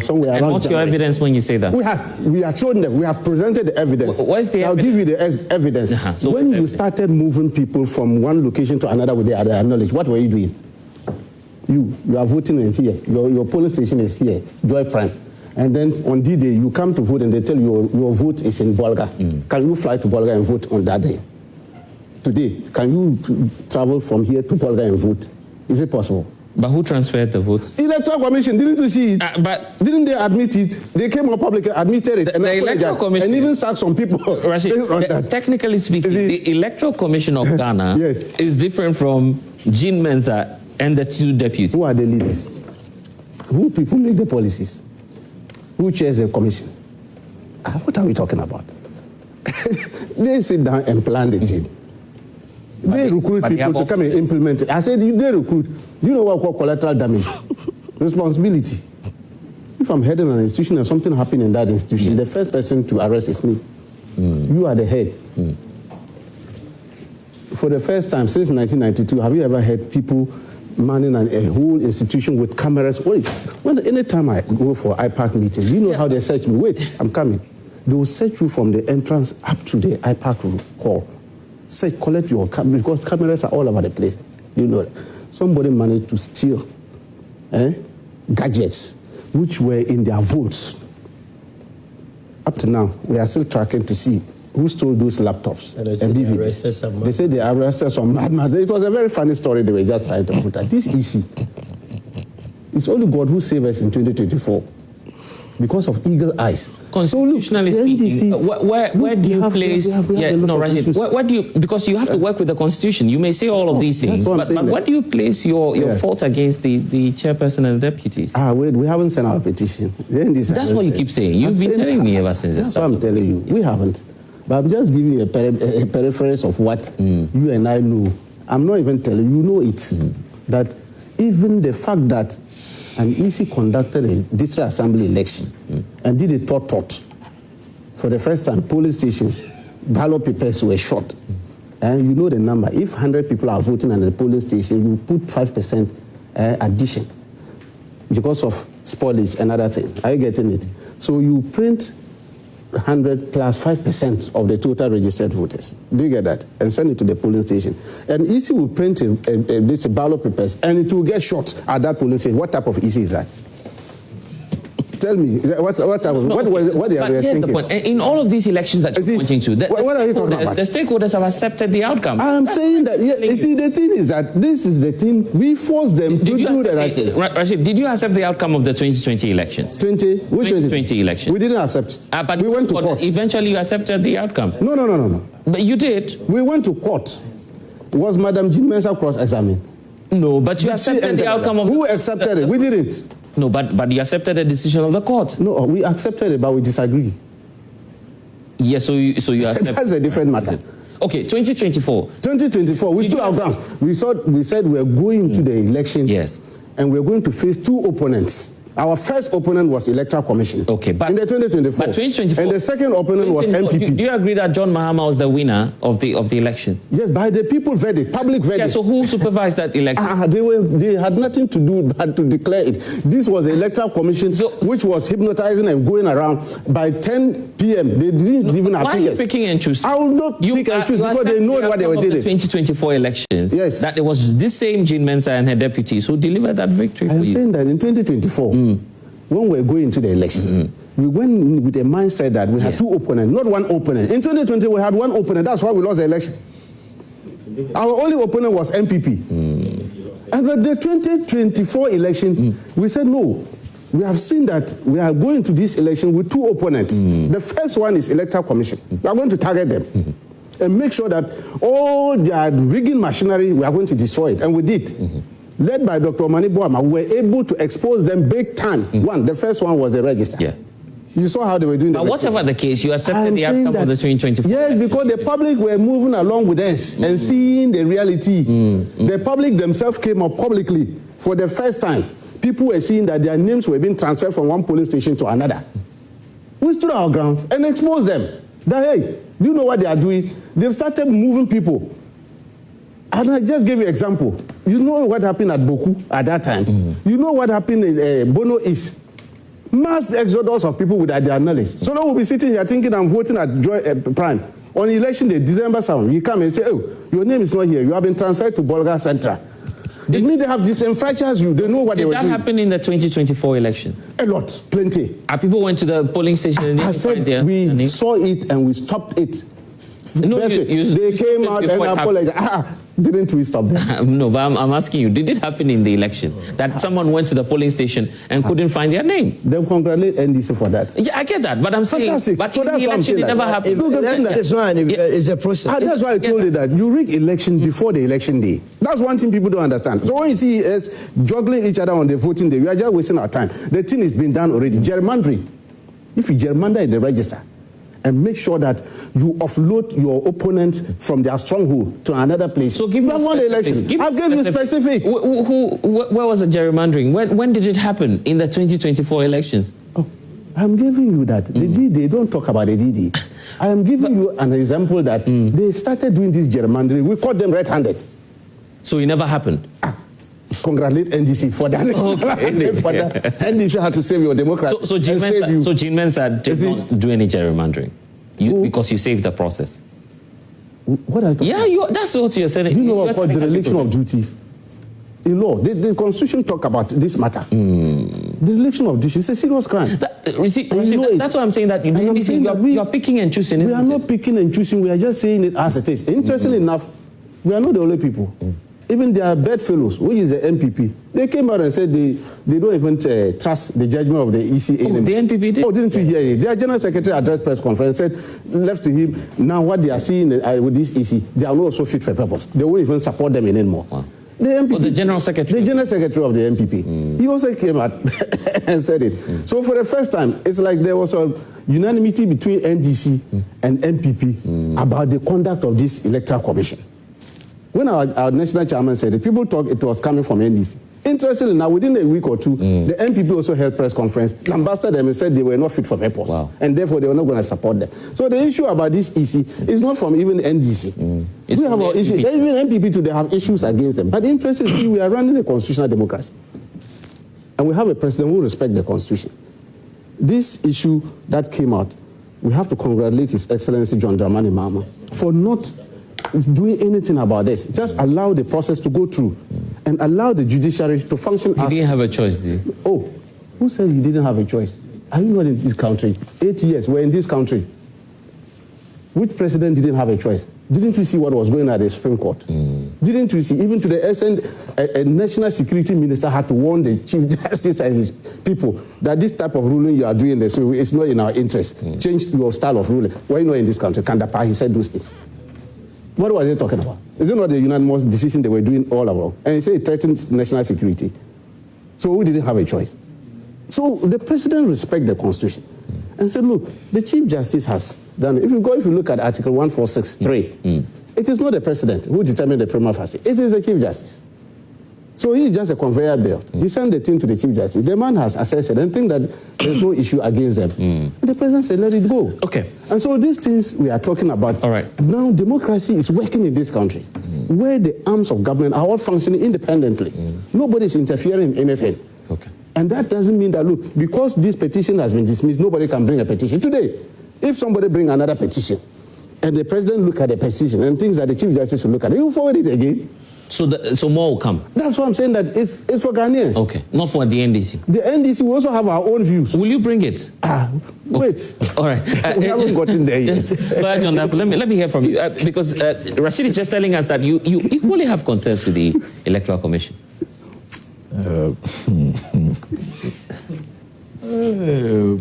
somewhere around. And what's your evidence when you say that? We have shown them. We have presented the evidence. What's the evidence? I'll give you the evidence. So when you started moving people from one location to another with the other knowledge, what were you doing? You are voting in here. Your polling station is here, Joy Prime. And then on D-Day, you come to vote and they tell you your vote is in Bolga. Can you fly to Bolga and vote on that day? Today, can you travel from here to Bolga and vote? Is it possible? But who transferred the votes? Electoral Commission, didn't you see it? But didn't they admit it? They came on public, admitted it, the Electoral Commission, and even sacked some people. Technically speaking, the Electoral Commission of Ghana is different from Jean Mensah and the 2 deputies. Who are the leaders? Who people make the policies? Who chairs the commission? What are we talking about? They sit down and plan the team. They recruit people to come and implement it. I said, they recruit. You know what we call collateral damage? Responsibility. If I'm heading an institution and something happened in that institution, the first person to arrest is me. You are the head. For the first time since 1992, have you ever had people manning a whole institution with cameras? Wait, anytime I go for IPAC meeting, you know how they search me. Wait, I'm coming. They will search you from the entrance up to the IPAC hall. Say, collect your camera, because cameras are all over the place. You know that. Somebody managed to steal gadgets which were in their votes. Up to now, we are still tracking to see who stole those laptops and DVDs. They said they arrested some madman. It was a very funny story they were just trying to put out. This EC, it's only God who saved us in 2024 because of eagle eyes. Constitutionally speaking, where do you place? Rashid, where do you? Because you have to work with the Constitution. You may say all of these things, but where do you place your fault against the chairperson and the deputies? We haven't sent our petition. That's what you keep saying. You've been telling me ever since. That's what I'm telling you. We haven't. But I'm just giving you a paraphrase of what you and I know. I'm not even telling you. You know it. That even the fact that an EC conducted a district assembly election and did a tot for the first time, polling stations, ballot papers were shot. And you know the number. If 100 people are voting at the polling station, you put 5% addition because of spoilage and other things. Are you getting it? So you print 100 plus 5% of the total registered voters. Do you get that? And send it to the polling station. And EC will print this ballot papers and it will get shot at that polling station. What type of EC is that? Tell me, what are they thinking? The point. In all of these elections that you're pointing to, what are you talking about? The stakeholders have accepted the outcome. I'm saying that, you see, the thing is that this is the thing, we force them to do the right thing. Rashid, did you accept the outcome of the 2020 elections? 2020 elections? We didn't accept. But we went to court. Eventually you accepted the outcome. No. But you did. We went to court. Was Madam Jean Mensah cross-examined? No, but you accepted the outcome of... Who accepted it? We didn't. No, but you accepted the decision of the court. No, we accepted it, but we disagree. Yes, so you accept. That's a different matter. Okay, 2024. 2024, we stood our grounds. We said we were going to the election. Yes. And we were going to face 2 opponents. Our first opponent was Electoral Commission. Okay, but in the 2024. But 2024. And the second opponent was NPP. Do you agree that John Mahama was the winner of the election? Yes, by the people verdict, public verdict. Yeah, so who supervised that election? They had nothing to do but to declare it. This was the Electoral Commission, which was hypnotizing and going around. By 10 p.m., they didn't even have figures. Why are you picking and choosing? I will not pick and choose because they know what they were doing. The 2024 elections. Yes. That it was this same Jean Mensah and her deputies who delivered that victory for you. I'm saying that in 2024, when we were going to the election, we went with a mindset that we had 2 opponents, not 1 opponent. In 2020, we had 1 opponent. That's why we lost the election. Our only opponent was NPP. And at the 2024 election, we said, no, we have seen that we are going to this election with 2 opponents. The first one is Electoral Commission. We are going to target them and make sure that all their rigging machinery, we are going to destroy it. And we did. led by Dr. Omani Boama, were able to expose them big time. The first one was the register. Yeah. You saw how they were doing but whatever the case, you accepted the outcome of the 2024. Yes, because the public were moving along with us and seeing the reality. The public themselves came up publicly for the first time. People were seeing that their names were being transferred from one polling station to another. We stood our grounds and exposed them. That, hey, do you know what they are doing? They've started moving people. And I just gave you an example. You know what happened at Boku at that time. You know what happened in Bono East. Mass exodus of people without their knowledge. So now we'll be sitting here thinking I'm voting at Prime. On election day, December 7, you come and say, oh, your name is not here. You have been transferred to Bolga Central. They mean they have disenfranchised you. They know what they were doing. Did that happen in the 2024 election? A lot, plenty. People went to the polling station and I said we saw it and we stopped it. No, they came out and apologized. Didn't we stop them? No, but I'm asking you, did it happen in the election that someone went to the polling station and couldn't find their name? Then congratulate NDC for that. Yeah, I get that, but I'm saying, but in the election it never happened. It's a process. That's why I told you that you rig election before the election day. That's one thing people don't understand. So when you see us juggling each other on the voting day, we are just wasting our time. The thing is being done already. Gerrymandering. If you gerrymander in the register, and make sure that you offload your opponent from their stronghold to another place. So give me one election. I'll give you specific. Where was the gerrymandering? When did it happen in the 2024 elections? Oh, I'm giving you that. The DD, don't talk about the DD. I am giving you an example that they started doing this gerrymandering. We caught them red-handed. So it never happened? Congratulate NDC for that. Okay. For that. NDC had to save your democracy. So Jean Mensah did not do any gerrymandering because you saved the process. What are you talking about? That's what you're saying. You know what called dereliction of duty? In law, the Constitution talk about this matter. Dereliction of duty is a serious crime. That's why I'm saying that you are picking and choosing. We are not picking and choosing. We are just saying it as it is. Interestingly enough, we are not the only people. Even their bedfellows, which is the NPP, they came out and said they don't even trust the judgment of the EC. The NPP did? Oh, didn't you hear it? Their general secretary addressed press conference, said, left to him, now what they are seeing with this EC, they are not also fit for purpose. They won't even support them anymore. Wow. The NPP, the general secretary? The general secretary of the NPP. He also came out and said it. So for the first time, it's like there was a unanimity between NDC and NPP about the conduct of this electoral commission. When our national chairman said it, people thought it was coming from NDC. Interestingly, now within a week or two, the NPP also held press conference, lambasted them and said they were not fit for purpose. Wow. And therefore they were not going to support them. So the issue about this EC is not from even NDC. We have our issue. Even NPP too, they have issues against them. But interestingly, we are running a constitutional democracy. And we have a president who respects the Constitution. This issue that came out, we have to congratulate His Excellency John Dramani Mahama for not doing anything about this. Just allow the process to go through and allow the judiciary to function. He didn't have a choice, did he? Oh, who said he didn't have a choice? Are you not in this country? 8 years, we're in this country. Which president didn't have a choice? Didn't we see what was going on at the Supreme Court? Didn't we see, even to the extent a national security minister had to warn the Chief Justice and his people that this type of ruling you are doing, this it's not in our interest. Change your style of ruling. Why not in this country? Kandapa, he said those things. What was they talking about? Is it not the unanimous decision they were doing all along? And he said it threatened national security. So we didn't have a choice. So the president respected the Constitution and said, look, the Chief Justice has done it. If you look at Article 146(3), it is not the president who determined the prima facie. It is the Chief Justice. So he is just a conveyor belt. He sent the thing to the Chief Justice. The man has assessed it and think that there's no issue against them. And the president said, let it go. Okay. And so these things we are talking about. All right. Now democracy is working in this country, where the arms of government are all functioning independently. Nobody is interfering in anything. Okay. And that doesn't mean that, look, because this petition has been dismissed, nobody can bring a petition. Today, if somebody bring another petition, and the president look at the petition and thinks that the Chief Justice will look at it, he will forward it again. So more will come? That's why I'm saying that it's for Ghanaians. Okay, not for the NDC. The NDC will also have our own views. Will you bring it? Wait. All right. We haven't gotten there yet. John, let me hear from you. Because Rashid is just telling us that you equally have concerns with the Electoral Commission.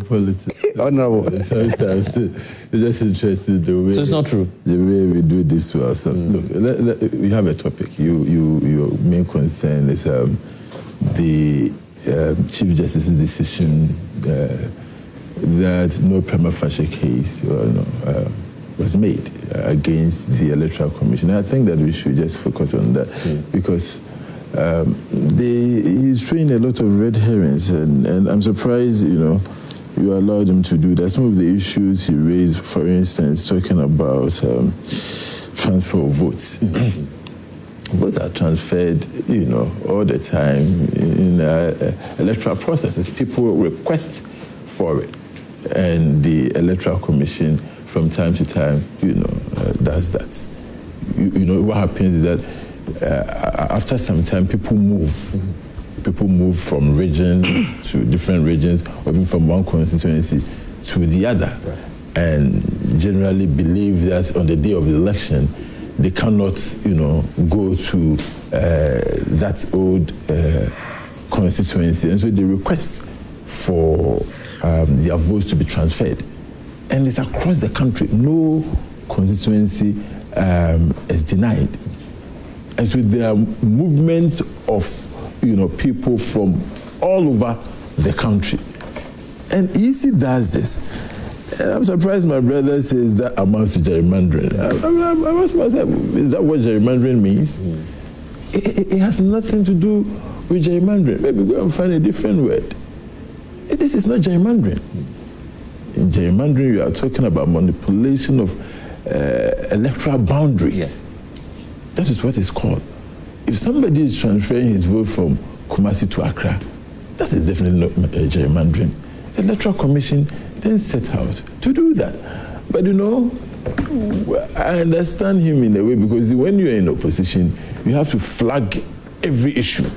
Politics. Honorable. Sometimes it's just interesting the way. So it's not true. The way we do this to ourselves. Look, we have a topic. Your main concern is the Chief Justice's decisions that no prima facie case was made against the Electoral Commission. And I think that we should just focus on that because he's throwing a lot of red herrings, and I'm surprised, you allowed him to do that. Some of the issues he raised, for instance, talking about transfer of votes. Votes are transferred, all the time in electoral processes. People request for it, and the Electoral Commission, from time to time, does that. What happens is that after some time, people move. People move from region to different regions, or even from one constituency to the other, and generally believe that on the day of the election, they cannot, go to that old constituency, and so they request for their votes to be transferred. And it's across the country. No constituency is denied. And so there are movements of, people from all over the country. And EC does this. I'm surprised my brother says that amounts to gerrymandering. I asked myself, is that what gerrymandering means? It has nothing to do with gerrymandering. Maybe go and find a different word. This is not gerrymandering. In gerrymandering, you are talking about manipulation of electoral boundaries. Yeah. That is what it's called. If somebody is transferring his vote from Kumasi to Accra, that is definitely not gerrymandering. The Electoral Commission then set out to do that. But I understand him in a way, because when you're in opposition, you have to flag every issue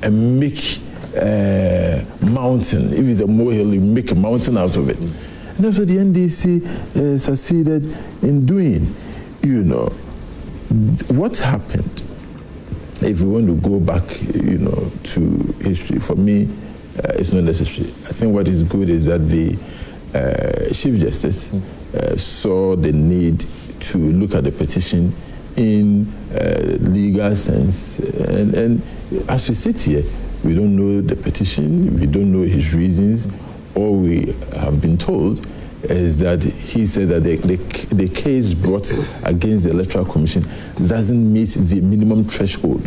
and make a mountain. If it's a molehill, you make a mountain out of it. And that's what the NDC succeeded in doing. What happened, if we want to go back, to history, for me, it's not necessary. I think what is good is that the Chief Justice saw the need to look at the petition in legal sense. And as we sit here, we don't know the petition, we don't know his reasons. All we have been told is that he said that the case brought against the Electoral Commission doesn't meet the minimum threshold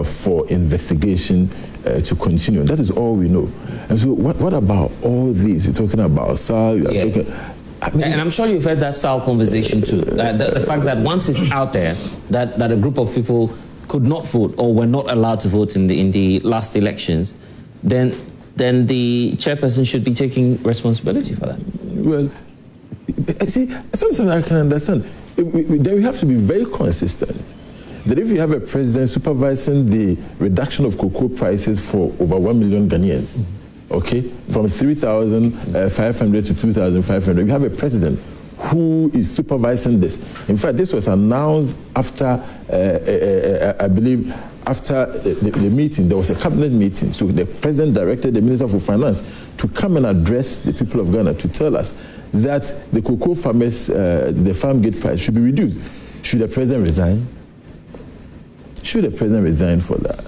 for investigation to continue. And that is all we know. And so what about all these? You're talking about SALL. And I'm sure you've heard that SALL conversation too. The fact that once it's out there that a group of people could not vote or were not allowed to vote in the last elections, then the chairperson should be taking responsibility for that. Well, see, something I can understand. Then we have to be very consistent. That if you have a president supervising the reduction of cocoa prices for over 1 million Ghanaians, okay, from 3,500 to 2,500, you have a president who is supervising this. In fact, this was announced after, I believe, after the meeting. There was a cabinet meeting. So the president directed the Minister for Finance to come and address the people of Ghana to tell us that the cocoa farmers, the farm gate price should be reduced. Should the president resign? Should the president resign for that?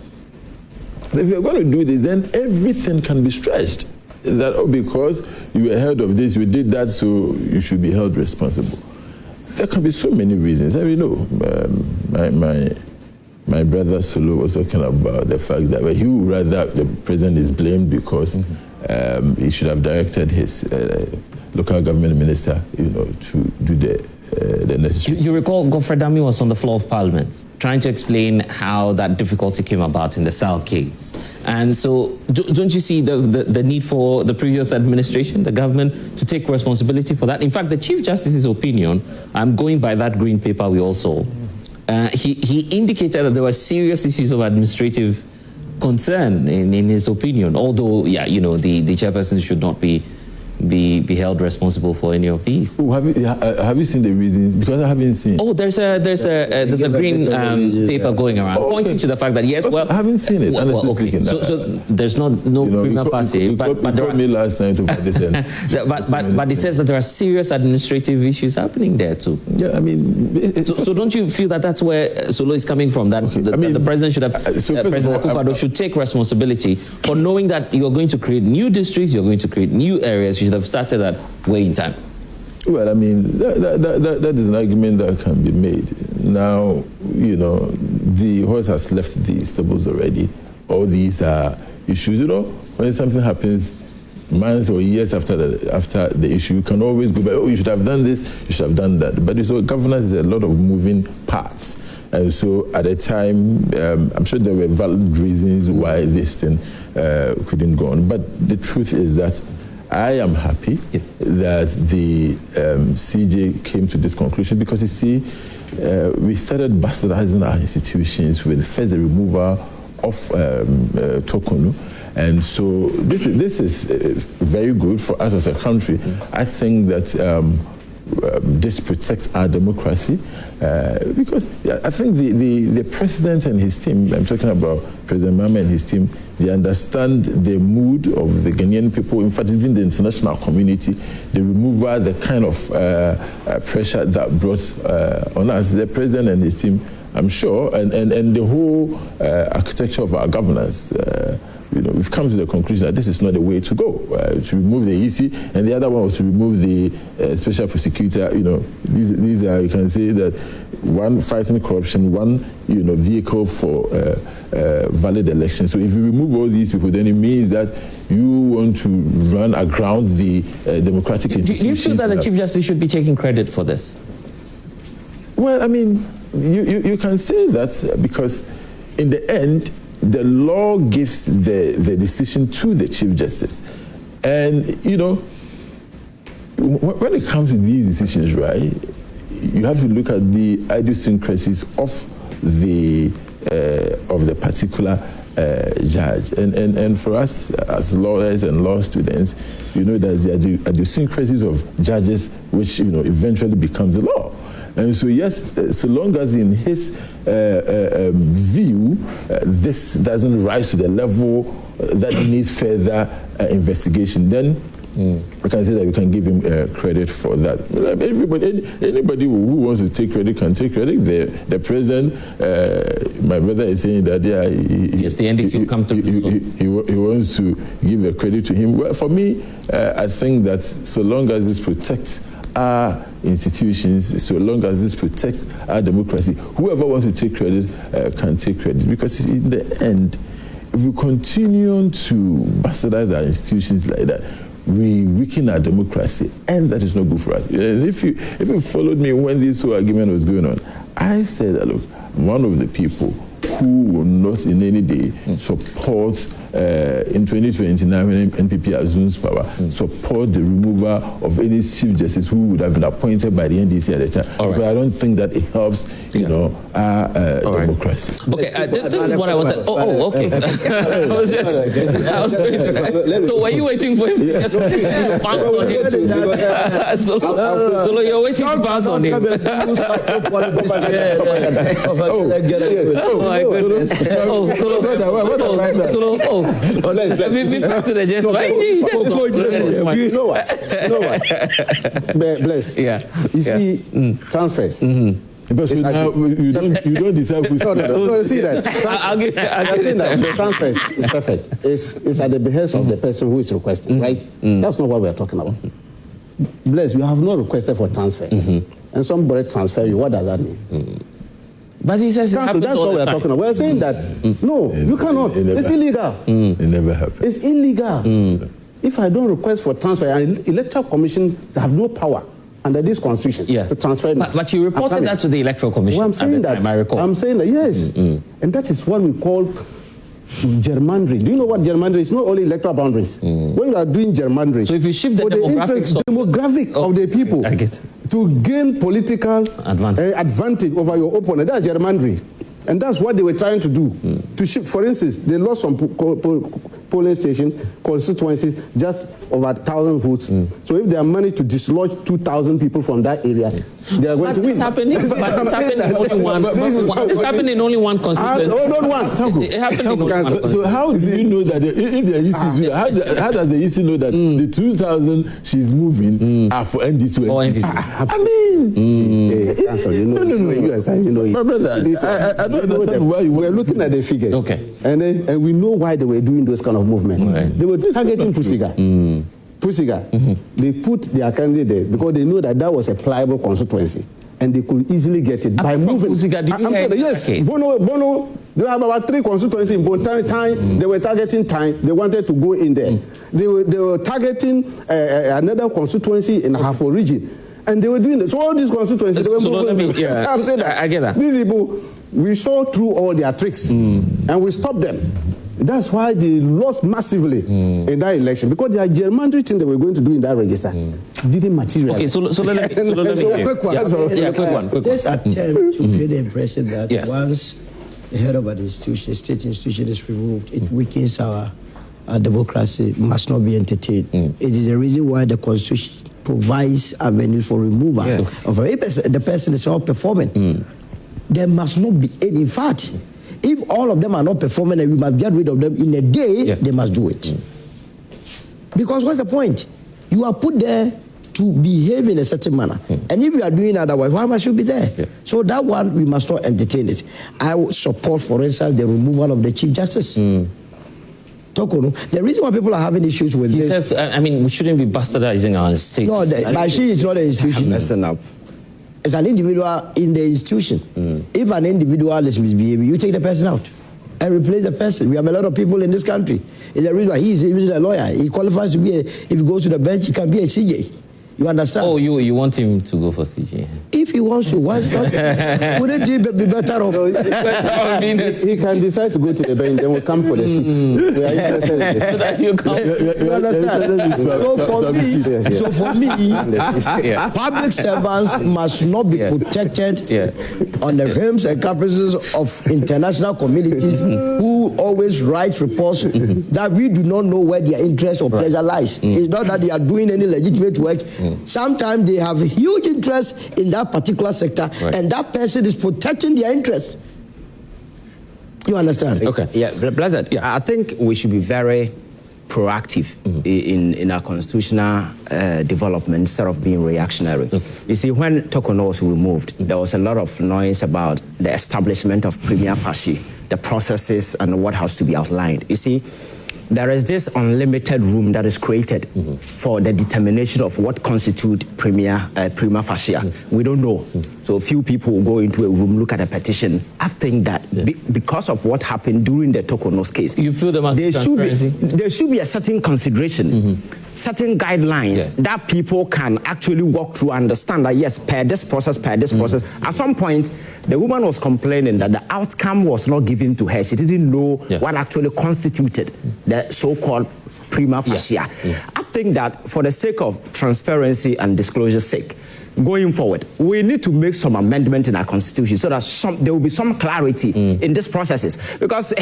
So if you're going to do this, then everything can be stretched. That because you were heard of this, you did that, so you should be held responsible. There can be so many reasons. I mean, my brother Sulu was talking about the fact that he would rather the president is blamed because he should have directed his local government minister, to do the necessary. You recall Godfrey Dami was on the floor of Parliament trying to explain how that difficulty came about in the SALL case. And so don't you see the need for the previous administration, the government, to take responsibility for that? In fact, the Chief Justice's opinion, I'm going by that green paper we all saw, he indicated that there were serious issues of administrative concern in his opinion, although, the chairperson should not be be held responsible for any of these. Oh, have you seen the reasons? Because I haven't seen. Oh, there's a green paper going around pointing to the fact that yes, well, I haven't seen it. Well, okay. So there's no prima facie, but there are me last night over this end. but it says that there are serious administrative issues happening there too. Yeah, I mean, so don't you feel that that's where Solo is coming from? That the president should have, President Akufo-Addo should take responsibility for knowing that you're going to create new districts, you're going to create new areas. You should have started that way in time. Well, I mean, that is an argument that can be made. Now, the horse has left the stables already. All these are issues. When something happens months or years after the issue, you can always go back, oh, you should have done this, you should have done that. But governance is a lot of moving parts. And so at the time, I'm sure there were valid reasons why this thing couldn't go on. But the truth is that I am happy that the CJ came to this conclusion because, you see, we started bastardizing our institutions with first the removal of Tokonu. And so this is very good for us as a country. I think that this protects our democracy because I think the president and his team, I'm talking about President Mahama and his team, they understand the mood of the Ghanaian people, in fact, even the international community. The removal, the kind of pressure that brought on us, the president and his team, I'm sure, and the whole architecture of our governance, we've come to the conclusion that this is not the way to go. To remove the EC, and the other one was to remove the special prosecutor. These are, you can say that one, fighting corruption, one, vehicle for valid elections. So if you remove all these people, then it means that you want to run aground the democratic institutions. Do you feel that the Chief Justice should be taking credit for this? Well, I mean, you can say that because in the end, the law gives the decision to the Chief Justice. And, when it comes to these decisions, right, you have to look at the idiosyncrasies of the particular judge. And for us as lawyers and law students, there's the idiosyncrasies of judges which, eventually becomes the law. And so, yes, so long as in his view, this doesn't rise to the level that needs further investigation, then we can say that we can give him credit for that. Anybody who wants to take credit can take credit. The president, my brother is saying that, yes, the NDC will come to he wants to give the credit to him. Well, for me, I think that so long as this protects our institutions, so long as this protects our democracy, whoever wants to take credit can take credit. Because in the end, if we continue to bastardize our institutions like that, we weaken our democracy, and that is not good for us. If you followed me when this whole argument was going on, I said that, look, I'm one of the people who will not in any day support in 2029 when NPP assumes power, support the removal of any Chief Justice who would have been appointed by the NDC at the time. But I don't think that it helps, our democracy. Okay, this is what I wanted. Oh, okay. I was crazy. So were you waiting for him to get some bounce on him? So you're waiting to bounce on him. Oh my goodness. Solo. We've back to the gents. You know what? Bless. Yeah. You see, transfers. But so now you don't decide who's no, see that. I'll give that the transfers is perfect. It's at the behest of the person who is requesting, right? That's not what we are talking about. Bless, you have not requested for transfer. And somebody transfer you. What does that mean? But he says Council, that's what we are talking about. We are saying that, no, you cannot. It's illegal. It never happens. It's illegal. If I don't request for transfer, and Electoral Commission have no power under this constitution to transfer me. But you reported that to the Electoral Commission. Well, I'm saying that. I'm saying that, yes. And that is what we call gerrymandering. Do you know what gerrymandering is? Not only electoral boundaries. When you are doing gerrymandering, so if you shift the demographic of the people to gain political advantage over your opponent, that's gerrymandering. And that's what they were trying to do. To shift, for instance, they lost some polling stations, constituencies, just over 1,000 votes. So if they are managed to dislodge 2,000 people from that area, they are going to win. This happened in only one constituency. Not one. It happened in only one. So how do you know that if the EC, how does the EC know that the 2,000 she's moving are for NDC? Or NDC. I mean, Council, you know, my brother, I don't understand why we're looking at the figures. Okay. And we know why they were doing those kind of movements. Right. They were targeting Pusiga. They put their candidate there because they know that was a pliable constituency. And they could easily get it by moving. Pusiga, yes, Bono, they have about 3 constituencies in Bontang. They were targeting Time. They wanted to go in there. They were targeting another constituency in Hafo region. And they were doing it. So all these constituencies, they were moving. I'm saying that. I get that. These people, we saw through all their tricks. And we stopped them. That's why they lost massively in that election, because the gerrymandering thing they were going to do in that register didn't materialize. Okay, so let me quick one. This attempt to create the impression that once the head of an institution, state institution is removed, it weakens our democracy, must not be entertained. It is the reason why the Constitution provides avenues for removal of a person. The person is not performing. There must not be any. In fact, if all of them are not performing and we must get rid of them in a day, they must do it. Because what's the point? You are put there to behave in a certain manner. And if you are doing otherwise, why must you be there? So that one, we must not entertain it. I would support, for instance, the removal of the Chief Justice. Tokono. The reason why people are having issues with this... He says, I mean, we shouldn't be bastardizing our state. No, but she is not an institution. Messing up. As an individual in the institution, if an individual is misbehaving, you take the person out and replace the person. We have a lot of people in this country. It's the reason why he is even a lawyer. He qualifies to be if he goes to the bench, he can be a CJ. You understand? Oh, you want him to go for CJ? If he wants to, why not? Wouldn't he be better off? He can decide to go to the bench, then we'll come for the seats. We are interested in this. So that you come. You understand? So for me, public servants must not be protected on the whims and caprices of international communities who always write reports that we do not know where their interest or pleasure lies. It's not that they are doing any legitimate work. Sometimes they have a huge interest in that particular sector, and that person is protecting their interest. You understand? Okay. Yeah, Blessed. Yeah, I think we should be very proactive in our constitutional development instead of being reactionary. You see, when Tokono was removed, there was a lot of noise about the establishment of prima facie, the processes and what has to be outlined. You see, there is this unlimited room that is created for the determination of what constitutes prima facie. We don't know. So few people will go into a room, look at a petition. I think that because of what happened during the Tokono's case, you feel there should be a certain consideration, certain guidelines that people can actually walk through, understand that yes, per this process. At some point, the woman was complaining that the outcome was not given to her. She didn't know what actually constituted the so-called prima facie. I think that for the sake of transparency and disclosure's sake, going forward, we need to make some amendment in our constitution so that there will be some clarity in these processes. Because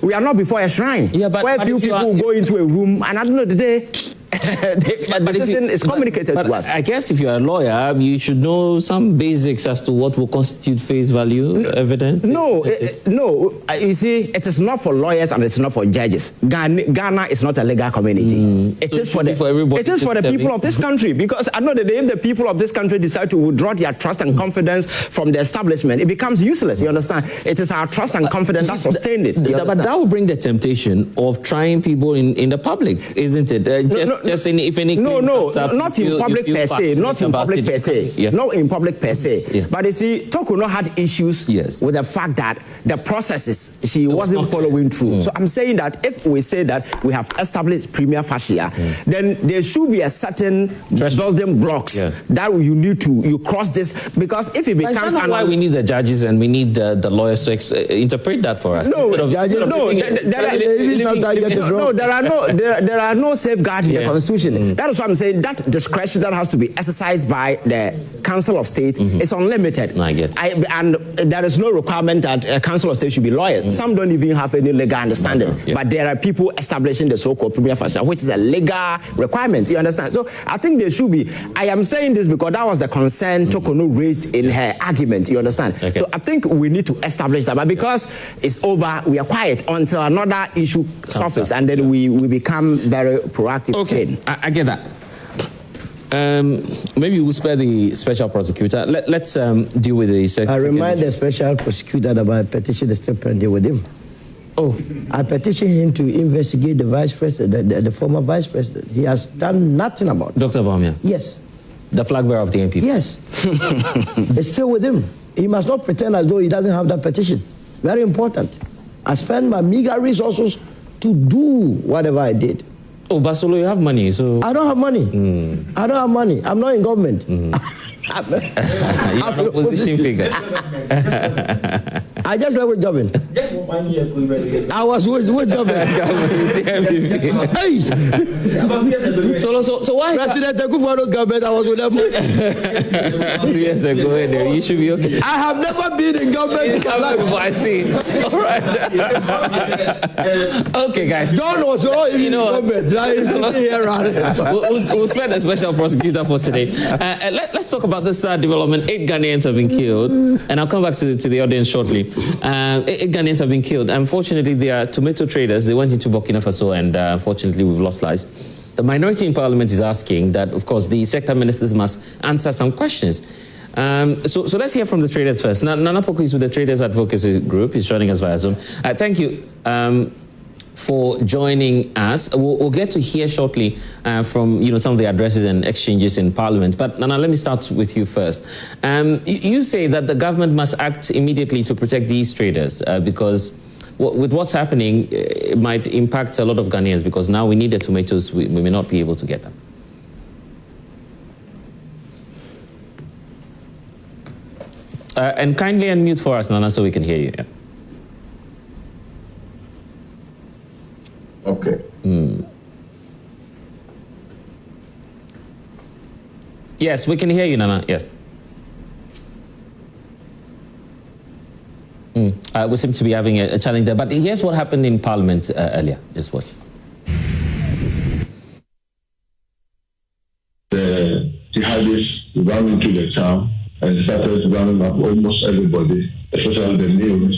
we are not before a shrine where few people go into a room and at the end of the day, the decision is communicated to us. I guess if you're a lawyer, you should know some basics as to what will constitute face value evidence. No. You see, it is not for lawyers and it's not for judges. Ghana is not a legal community. It is for everybody. It is for the people of this country. Because I know that if the people of this country decide to withdraw their trust and confidence from the establishment, it becomes useless. You understand? It is our trust and confidence that sustained it. But that will bring the temptation of trying people in the public, isn't it? Not in public per se. Not in public per se. Not in public per se. But you see, Tokono had issues with the fact that the processes she wasn't following through. So I'm saying that if we say that we have established prima facie, then there should be a certain building blocks that you need to cross this, because if it becomes why we need the judges and we need the lawyers to interpret that for us. There are no safeguards in the constitution. That is what I'm saying. That discretion that has to be exercised by the Council of State is unlimited. I get it. And there is no requirement that a Council of State should be lawyers. Some don't even have any legal understanding. But there are people establishing the so-called premier function, which is a legal requirement. You understand? So I think there should be. I am saying this because that was the concern Tokono raised in her argument. You understand? Okay. So I think we need to establish that. But because it's over, we are quiet until another issue surfaces, and then we become very proactive. Okay, I get that. Maybe we'll spare the special prosecutor. Let's deal with the I remind the special prosecutor that my petition is still pending with him. Oh. I petitioned him to investigate the vice president, the former vice president. He has done nothing about it. Dr. Bawumia? Yes. The flag bearer of the NPP? Yes. It's still with him. He must not pretend as though he doesn't have that petition. Very important. I spend my meager resources to do whatever I did. Oh, Basolo, you have money, so... I don't have money. I don't have money. I'm not in government. You're an opposition figure. I just left with government. Just 1 year ago. I was with government. Hey! So why... President Akufo's government, I was with them. 2 years ago, you should be okay. I have never been in government in my life. I see. All right. Okay, guys. John was all in government. We'll spend a special prosecutor for today. Let's talk about this development. 8 Ghanaians have been killed, and I'll come back to the audience shortly. 8 Ghanaians have been killed. Unfortunately, they are tomato traders. They went into Burkina Faso, and unfortunately, we've lost lives. The minority in Parliament is asking that, of course, the sector ministers must answer some questions. So let's hear from the traders first. Nana Poku is with the Traders Advocacy Group. He's joining us via Zoom. Thank you for joining us. We'll get to hear shortly from some of the addresses and exchanges in Parliament. But Nana, let me start with you first. You say that the government must act immediately to protect these traders because with what's happening, it might impact a lot of Ghanaians because now we need the tomatoes. We may not be able to get them. And kindly unmute for us, Nana, so we can hear you. Yeah. Okay. Yes, we can hear you, Nana. Yes. We seem to be having a challenge there. But here's what happened in Parliament earlier. Just watch. The jihadists ran into the town and started running up almost everybody, especially the males,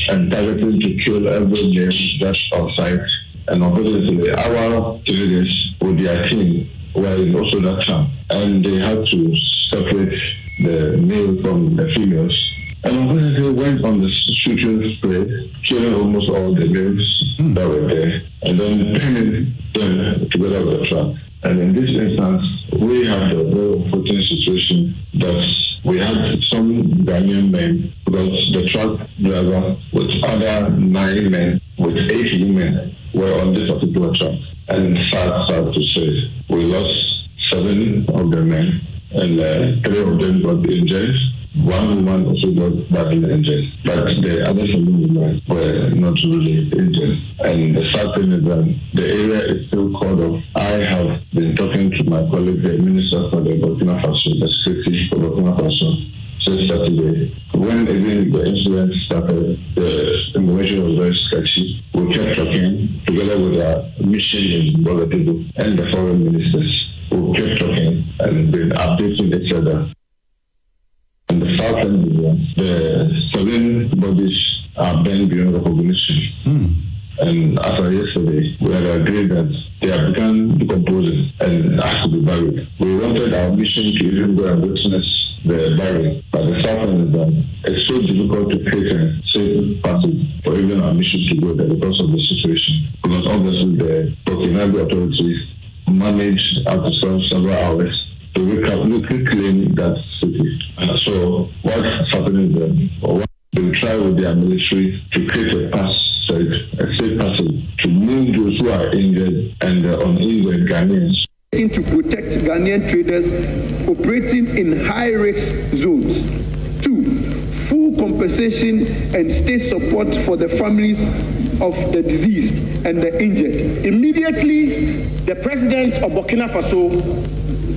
and targeting to kill every male that's outside. And unfortunately, our traders with their team were in also that town, and they had to separate the male from the females. And unfortunately, went on the shooting spree, killing almost all the males that were there, and then pinning them together with the truck. And in this instance, we had a very unfortunate situation that we had some Ghanaian men, because the truck driver with other 9 men, with 8 women, were on this particular truck. And sad to say, we lost 7 of the men, and 3 of them got injured. 1 woman also got badly injured, but the other 7 women were not really injured. And the sad thing is that the area is still called off. I have been talking to my colleague, the Minister for the Burkina Faso, the Secretary for Burkina Faso, since Saturday. When again the incident started, the information was very sketchy. We kept talking together with our mission in Bogotá and the foreign ministers. We kept talking and been updating each other. In the south end, the 7 bodies are banned beyond recognition. And after yesterday, we had agreed that they have begun decomposing and have to be buried. We wanted our mission to even go and witness the burying, but the south end is that it's so difficult to create a safe passage for even our mission to go there because of the situation. Because obviously the Burkina authorities managed after several hours to reclaim that city. So what's happening is they will try with their military to create a safe passage to move those who are injured and uninjured Ghanaians. To protect Ghanaian traders operating in high-risk zones. 2, full compensation and state support for the families of the deceased and the injured. Immediately, the president of Burkina Faso,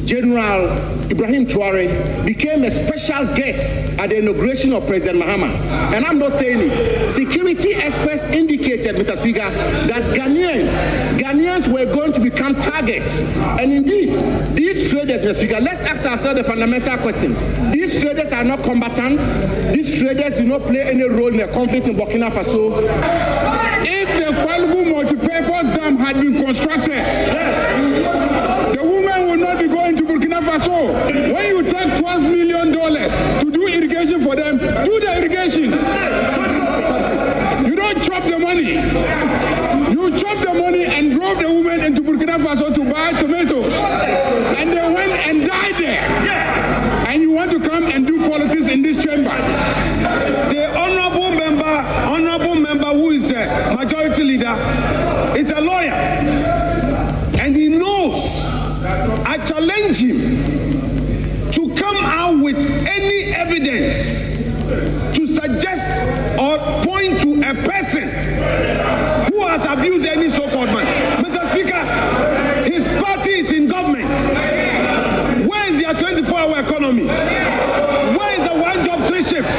General Ibrahim Traore, became a special guest at the inauguration of President Mahama. And I'm not saying it. Security experts indicated, Mr. Speaker, that Ghanaians were going to become targets. And indeed, these traders, Mr. Speaker, let's ask ourselves the fundamental question. These traders are not combatants. These traders do not play any role in the conflict in Burkina Faso. If the Kwalugu multipurpose dam had been constructed, the women will not be going to Burkina Faso. When you take $12 million to do irrigation for them, do the irrigation. You don't chop the money. You chop the money and drove the women into Burkina Faso to buy tomatoes. And they went and died there. And you want to come and do politics in this chamber. The honorable member who is a majority leader is a lawyer. And he knows. I challenge him to come out with any evidence to suggest or point to a person who has abused any so-called man. Mr. Speaker, his party is in government. Where is their 24-hour economy? Where is the one job, three shifts?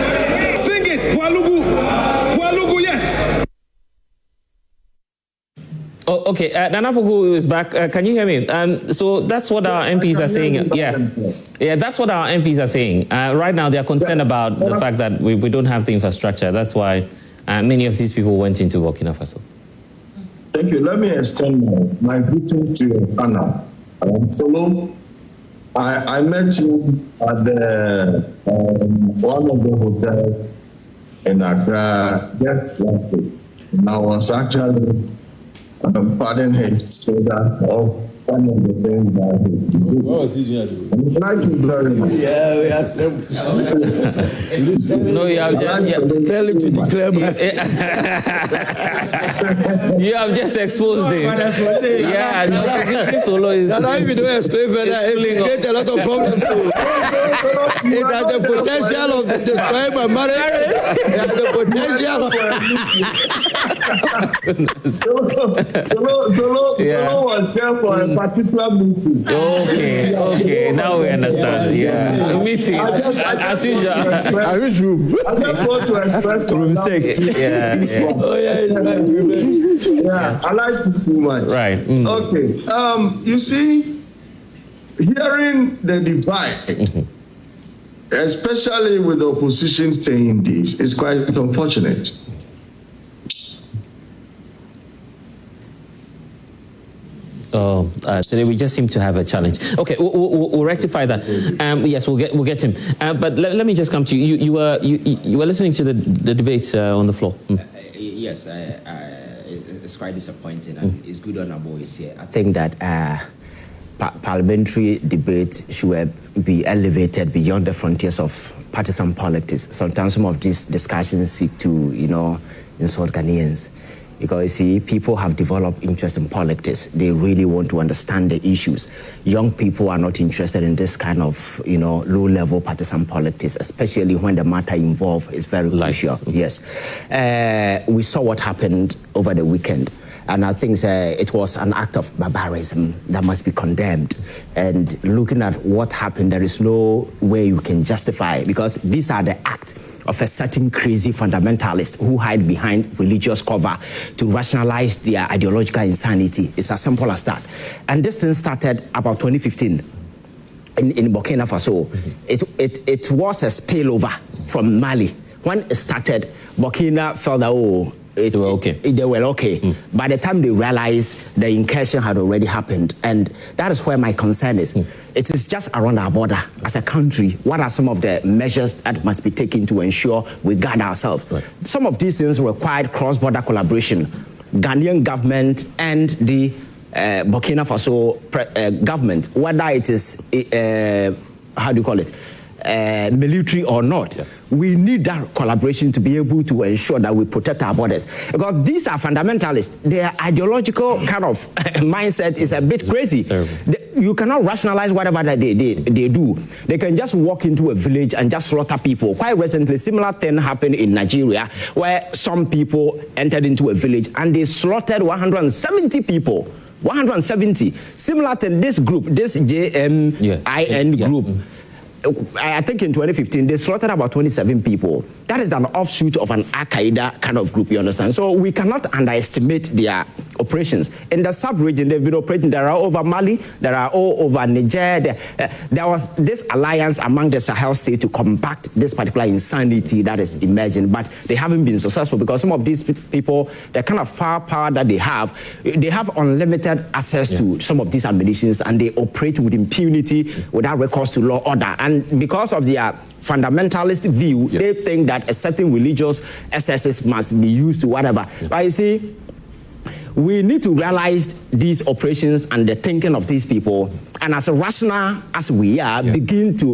Sing it, Pualugu, yes. Oh, okay. Nana Poku is back. Can you hear me? So that's what our MPs are saying. Yeah, that's what our MPs are saying. Right now, they are concerned about the fact that we don't have the infrastructure. That's why many of these people went into Burkina Faso. Thank you. Let me extend my greetings to your panel. Solo, I met you at the one of the hotels in Accra just last week. And I was actually pardon his shoulder of one of the things that he did. What was he doing? Thank you very much. Yeah, we are simple. No, you have Tell him to declare you have just exposed him. Yeah, no, Solo is. Now, if you don't explain further, it create a lot of problems. It has the potential of destroying my marriage. It has the potential. Solo was there for a particular meeting. Okay. Now we understand. Yeah. Meeting. As usual. I just want to express room 6. Yeah. Oh, yeah, it's right. Yeah, I like it too much. Right. Okay. You see, hearing the divide, especially with the opposition saying this, is quite unfortunate. So today we just seem to have a challenge. Okay, we'll rectify that. Yes, we'll get him. But let me just come to you. You were listening to the debate on the floor. Yes, it's quite disappointing, and it's good Honorable is here. I think that parliamentary debate should be elevated beyond the frontiers of partisan politics. Sometimes some of these discussions seek to, insult Ghanaians. Because, you see, people have developed interest in politics. They really want to understand the issues. Young people are not interested in this kind of, low-level partisan politics, especially when the matter involved is very crucial. Yes. We saw what happened over the weekend. And I think it was an act of barbarism that must be condemned. And looking at what happened, there is no way you can justify it, because these are the acts of a certain crazy fundamentalist who hide behind religious cover to rationalize their ideological insanity. It's as simple as that. And this thing started about 2015 in Burkina Faso. It was a spillover from Mali. When it started, Burkina felt that, they were okay. By the time they realized the incursion had already happened, and that is where my concern is. It is just around our border as a country. What are some of the measures that must be taken to ensure we guard ourselves? Right. Some of these things required cross-border collaboration. Ghanaian government and the Burkina Faso government, whether it is how do you call it? military or not, we need that collaboration to be able to ensure that we protect our borders. Because these are fundamentalists. Their ideological kind of mindset is a bit crazy. You cannot rationalize whatever that they do. They can just walk into a village and just slaughter people. Quite recently, similar thing happened in Nigeria, where some people entered into a village and they slaughtered 170 people. 170. Similar to this group, this JMIN group. I think in 2015, they slaughtered about 27 people. That is an offshoot of an Al-Qaeda kind of group, you understand? So we cannot underestimate their operations. In the sub-region, they've been operating. There are over Mali, there are all over Niger. There was this alliance among the Sahel states to combat this particular insanity that is emerging, but they haven't been successful because some of these people, the kind of firepower that they have unlimited access to some of these ammunitions, and they operate with impunity without recourse to law order. And because of their fundamentalist view, they think that a certain religious excesses must be used to whatever. But you see, we need to realize these operations and the thinking of these people, and as rational as we are, begin to,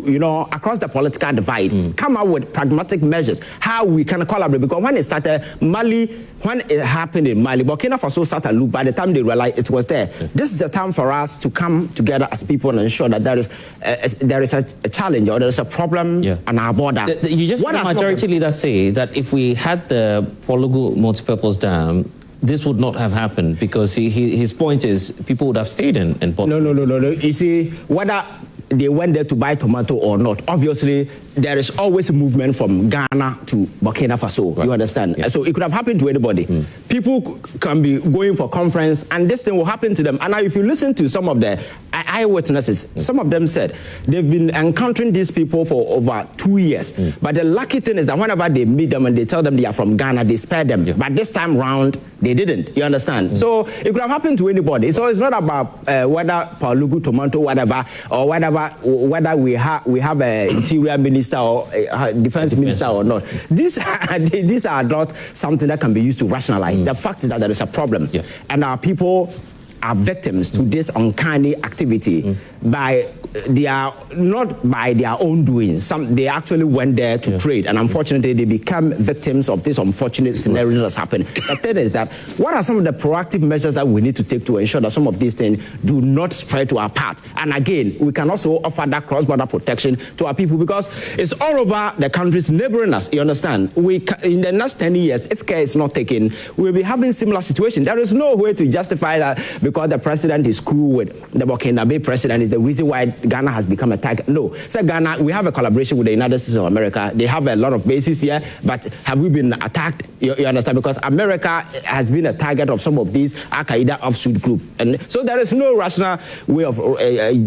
across the political divide, come up with pragmatic measures, how we can collaborate. Because when it started, when it happened in Mali, Burkina Faso started a loop. By the time they realized it was there, this is the time for us to come together as people and ensure that there is a challenge or there is a problem on our border. You just heard majority leaders say that if we had the Pologu multipurpose dam, this would not have happened, because his point is people would have stayed in Portugal. No. You see, whether they went there to buy tomato or not, obviously there is always a movement from Ghana to Burkina Faso. You understand? So it could have happened to anybody. People can be going for conference and this thing will happen to them. And now if you listen to some of the eyewitnesses, some of them said they've been encountering these people for over 2 years. But the lucky thing is that whenever they meet them and they tell them they are from Ghana, they spare them. But this time round, they didn't. You understand? So it could have happened to anybody. So it's not about whether Paulugu, tomato, whatever, or whether we have an interior minister or a defense minister or not. These are not something that can be used to rationalize. The fact is that there is a problem, and our people are victims to this uncanny activity not by their own doing. They actually went there to trade, and unfortunately they become victims of this unfortunate scenario that's happened. The thing is that, what are some of the proactive measures that we need to take to ensure that some of these things do not spread to our path? And again, we can also offer that cross-border protection to our people, because it's all over the countries neighboring us, you understand? In the next 10 years, if care is not taken, we'll be having similar situation. There is no way to justify that because the president is cool with the Burkina Faso president is the reason why Ghana has become a target. No. So Ghana, we have a collaboration with the United States of America. They have a lot of bases here, but have we been attacked? You understand? Because America has been a target of some of these Al-Qaeda offshoot group. And so there is no rational way of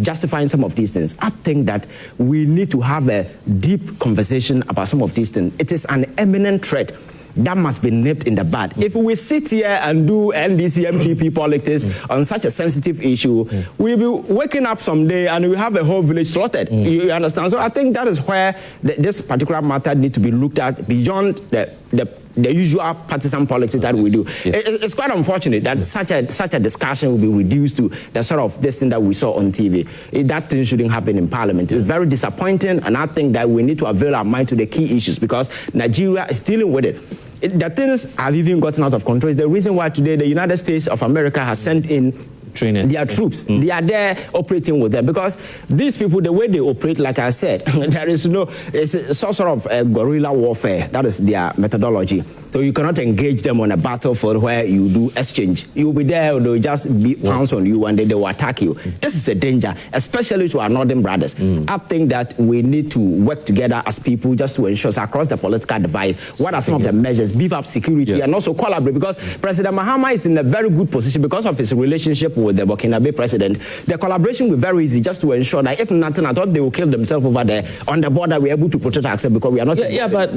justifying some of these things. I think that we need to have a deep conversation about some of these things. It is an imminent threat that must be nipped in the bud. If we sit here and do NDC, NPP politics on such a sensitive issue, we'll be waking up someday and we have a whole village slaughtered. You understand? So I think that is where this particular matter needs to be looked at beyond the usual partisan politics that we do. It's quite unfortunate that such a discussion will be reduced to the sort of this thing that we saw on TV. That thing shouldn't happen in Parliament. It's very disappointing, and I think that we need to avail our mind to the key issues, because Nigeria is dealing with it. The things have even gotten out of control. It's the reason why today the United States of America has sent in their troops. They are there operating with them, because these people, the way they operate, like I said, there is it's some sort of guerrilla warfare. That is their methodology. So you cannot engage them on a battlefield where you do exchange. You'll be there, they'll just pounce on you and then they will attack you. This is a danger, especially to our northern brothers. I think that we need to work together as people just to ensure across the political divide, what are some of the measures, beef up security, and also collaborate, because President Mahama is in a very good position because of his relationship with the Burkina Faso president. The collaboration will be very easy, just to ensure that if nothing, I thought they will kill themselves over there on the border. We're able to protect ourselves because we are not.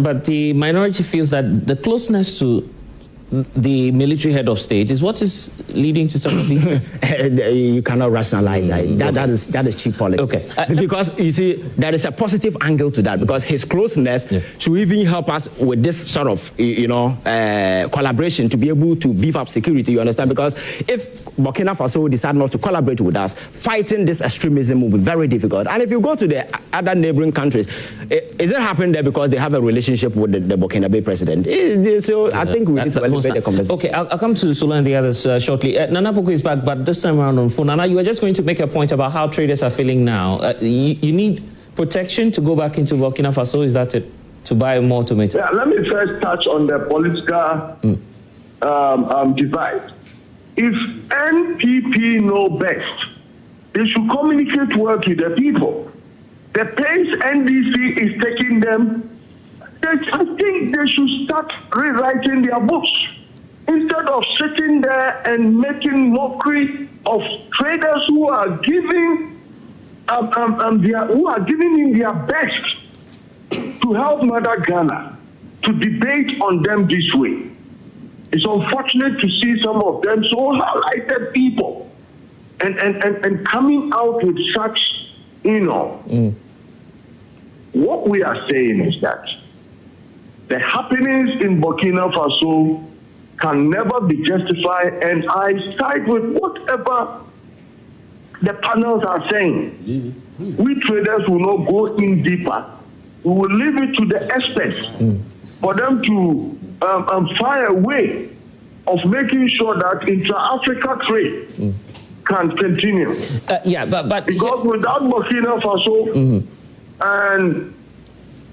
But the minority feels that the closeness to the military head of state is what is leading to some of these things. You cannot rationalize that. That is cheap politics. Okay. Because you see, there is a positive angle to that, because his closeness should even help us with this sort of, collaboration to be able to beef up security, you understand? Because if Burkina Faso decide not to collaborate with us, fighting this extremism will be very difficult. And if you go to the other neighboring countries, is it happening there because they have a relationship with the Burkina Faso president? So I think we need to elevate the conversation. Okay, I'll come to Sula and the others shortly. Nana Poku is back, but this time around on phone. Nana, you were just going to make a point about how traders are feeling now. You need protection to go back into Burkina Faso, is that it? To buy more tomatoes? Yeah, let me first touch on the political divide. If NPP know best, they should communicate well to the people. The pace NDC is taking them, I think they should start rewriting their books instead of sitting there and making mockery of traders who are giving in their best to help Mother Ghana, to debate on them this way. It's unfortunate to see some of them so highlighted people and coming out with such, What we are saying is that the happenings in Burkina Faso can never be justified, and I side with whatever the panels are saying. We traders will not go in deeper. We will leave it to the experts for them to find a way of making sure that intra-Africa trade can continue. But because without Burkina Faso and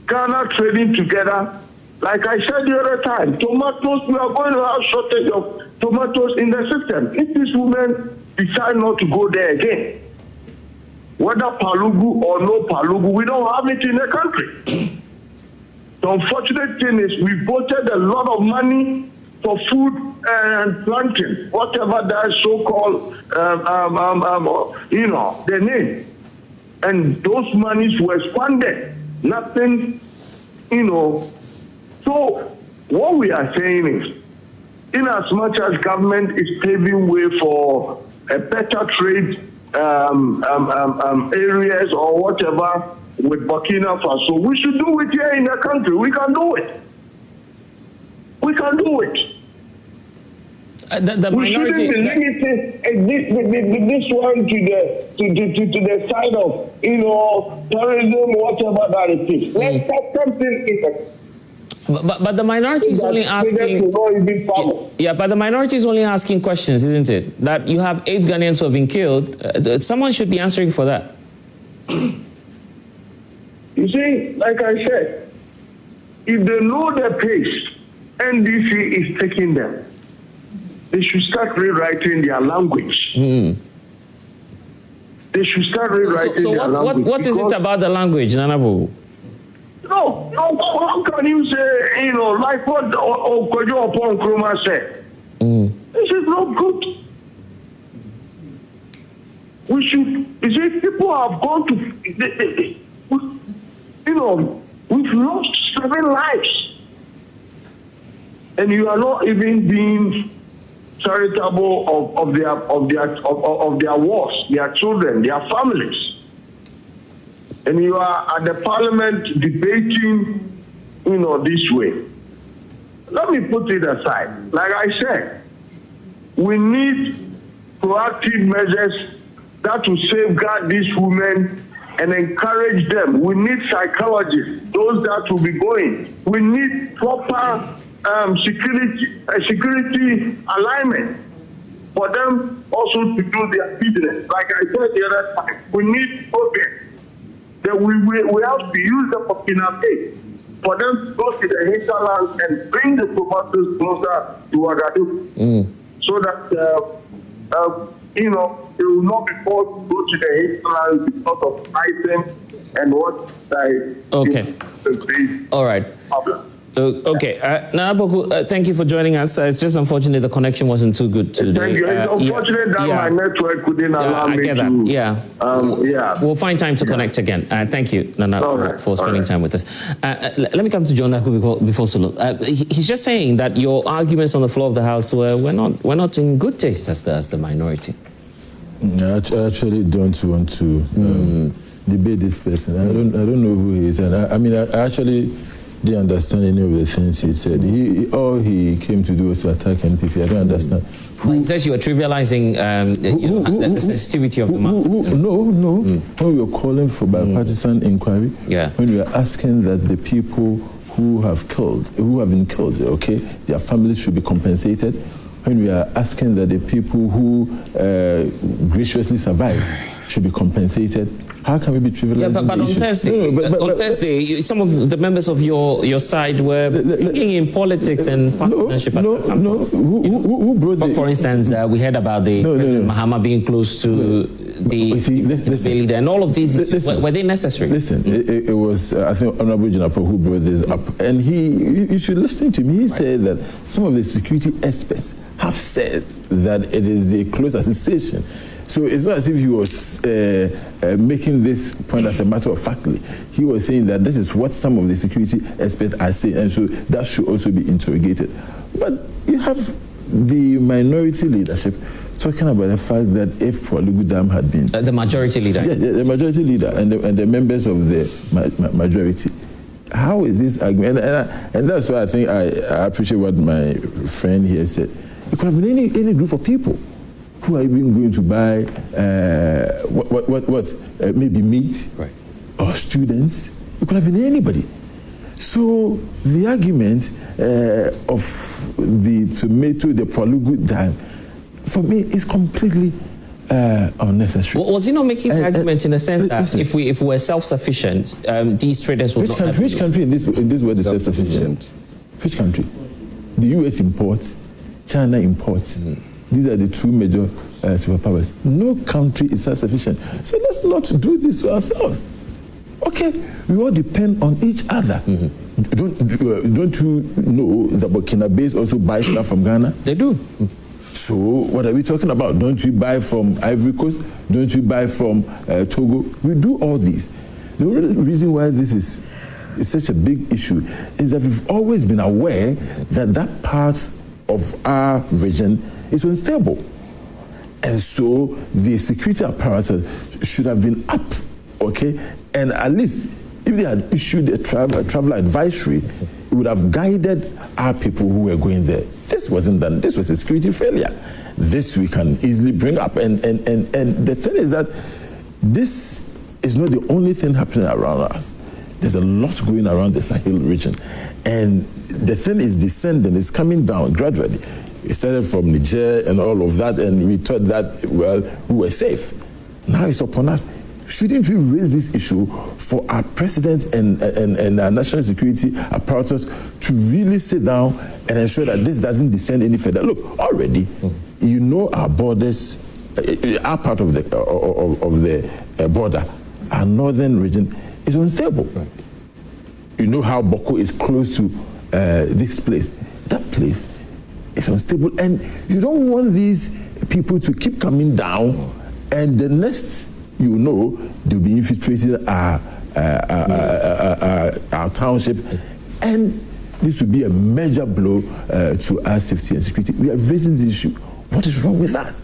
Ghana trading together, like I said the other time, tomatoes, we are going to have shortage of tomatoes in the system. If these women decide not to go there again, whether Palugu or no Palugu, we don't have it in the country. The unfortunate thing is we voted a lot of money for food and planting, whatever that so-called, the name. And those monies were squandered. Nothing, So what we are saying is, in as much as government is paving way for a better trade areas or whatever with Burkina Faso, we should do it here in the country. We can do it. We can do it. The we shouldn't be limiting this one to the side of terrorism, whatever that it is. Let's have something in the. But the minority is only asking. But the minority is only asking questions, isn't it? That you have 8 Ghanaians who have been killed. Someone should be answering for that. You see, like I said, if they know the pace NDC is taking them, they should start rewriting their language. They should start rewriting their language. What is it about the language, Nanabu? No, how can you say, like what Okojo Upon Kroma said? This is not good. We should, you see, people have gone to, we've lost 7 lives. And you are not even being charitable of their wars, their children, their families. And you are at the parliament debating, this way. Let me put it aside. Like I said, we need proactive measures that will safeguard these women and encourage them. We need psychologists, those that will be going. We need proper security alignment for them also to do their business. Like I said the other time, we need progress. That we have to use the Burkina Faso for them to go to the hinterland and bring the tomatoes closer to Ouagadougou, so that they will not be forced to go to the hinterland because of pricing and what Okay. All right. Okay, Nana Boku, thank you for joining us. It's just unfortunate the connection wasn't too good today. Thank you. It's unfortunate that my network couldn't allow me to. Yeah. We'll find time to connect again. Thank you, Nana, for spending time with us. Let me come to John Naku before Solo. He's just saying that your arguments on the floor of the House were not in good taste as the minority. I actually don't want to debate this person. I don't know who he is, and I actually didn't understand any of the things he said. All he came to do was to attack NPP. I don't understand. He says you are trivializing the sensitivity of the matter. No. When we were calling for bipartisan inquiry, when we were asking that the people who have been killed, okay, their families should be compensated. When we are asking that the people who graciously survived should be compensated. How can we be trivializing? Yeah, but on Thursday, on Thursday, some of the members of your side were bringing in politics and partisanship. Who brought the... For instance, we heard about the President Mahama being close to the leader, and all of these. Were they necessary? Listen, it was I think Honorable Jinapo who brought this up, and you should listen to me. He said that some of the security experts have said that it is the close association. So it's not as if he was making this point as a matter of factly. He was saying that this is what some of the security experts are saying, and so that should also be interrogated. But you have the minority leadership talking about the fact that if Pualugu Dam had been... the majority leader? Yeah, the majority leader and the members of the majority. How is this argument? And that's why I think I appreciate what my friend here said. It could have been any group of people who are even going to buy maybe meat, or students. It could have been anybody. So the argument of the Pualugu Dam, for me, is completely unnecessary. Was he not making the argument in the sense that if we were self-sufficient, these traders would not have... Which country in this world is self-sufficient? Which country? The US imports, China imports. These are the two major superpowers. No country is self-sufficient. So let's not do this to ourselves. Okay, we all depend on each other. Don't you know that Burkina Faso also buys stuff from Ghana? They do. So what are we talking about? Don't we buy from Ivory Coast? Don't we buy from Togo? We do all these. The only reason why this is such a big issue is that we've always been aware that part of our region is unstable. And so the security apparatus should have been up, okay? And at least if they had issued a travel advisory, it would have guided our people who were going there. This wasn't done. This was a security failure. This we can easily bring up. And the thing is that this is not the only thing happening around us. There's a lot going around the Sahel region. And the thing is descending, it's coming down gradually. It started from Niger and all of that, and we thought that, well, we were safe. Now it's upon us. Shouldn't we raise this issue for our president and our national security apparatus to really sit down and ensure that this doesn't descend any further? Look, already, you know our borders, our part of the border, our northern region is unstable. Right. You know how Boko is close to this place. That place is unstable, and you don't want these people to keep coming down, and the next you know they'll be infiltrating our township, and this will be a major blow to our safety and security. We are raising the issue. What is wrong with that?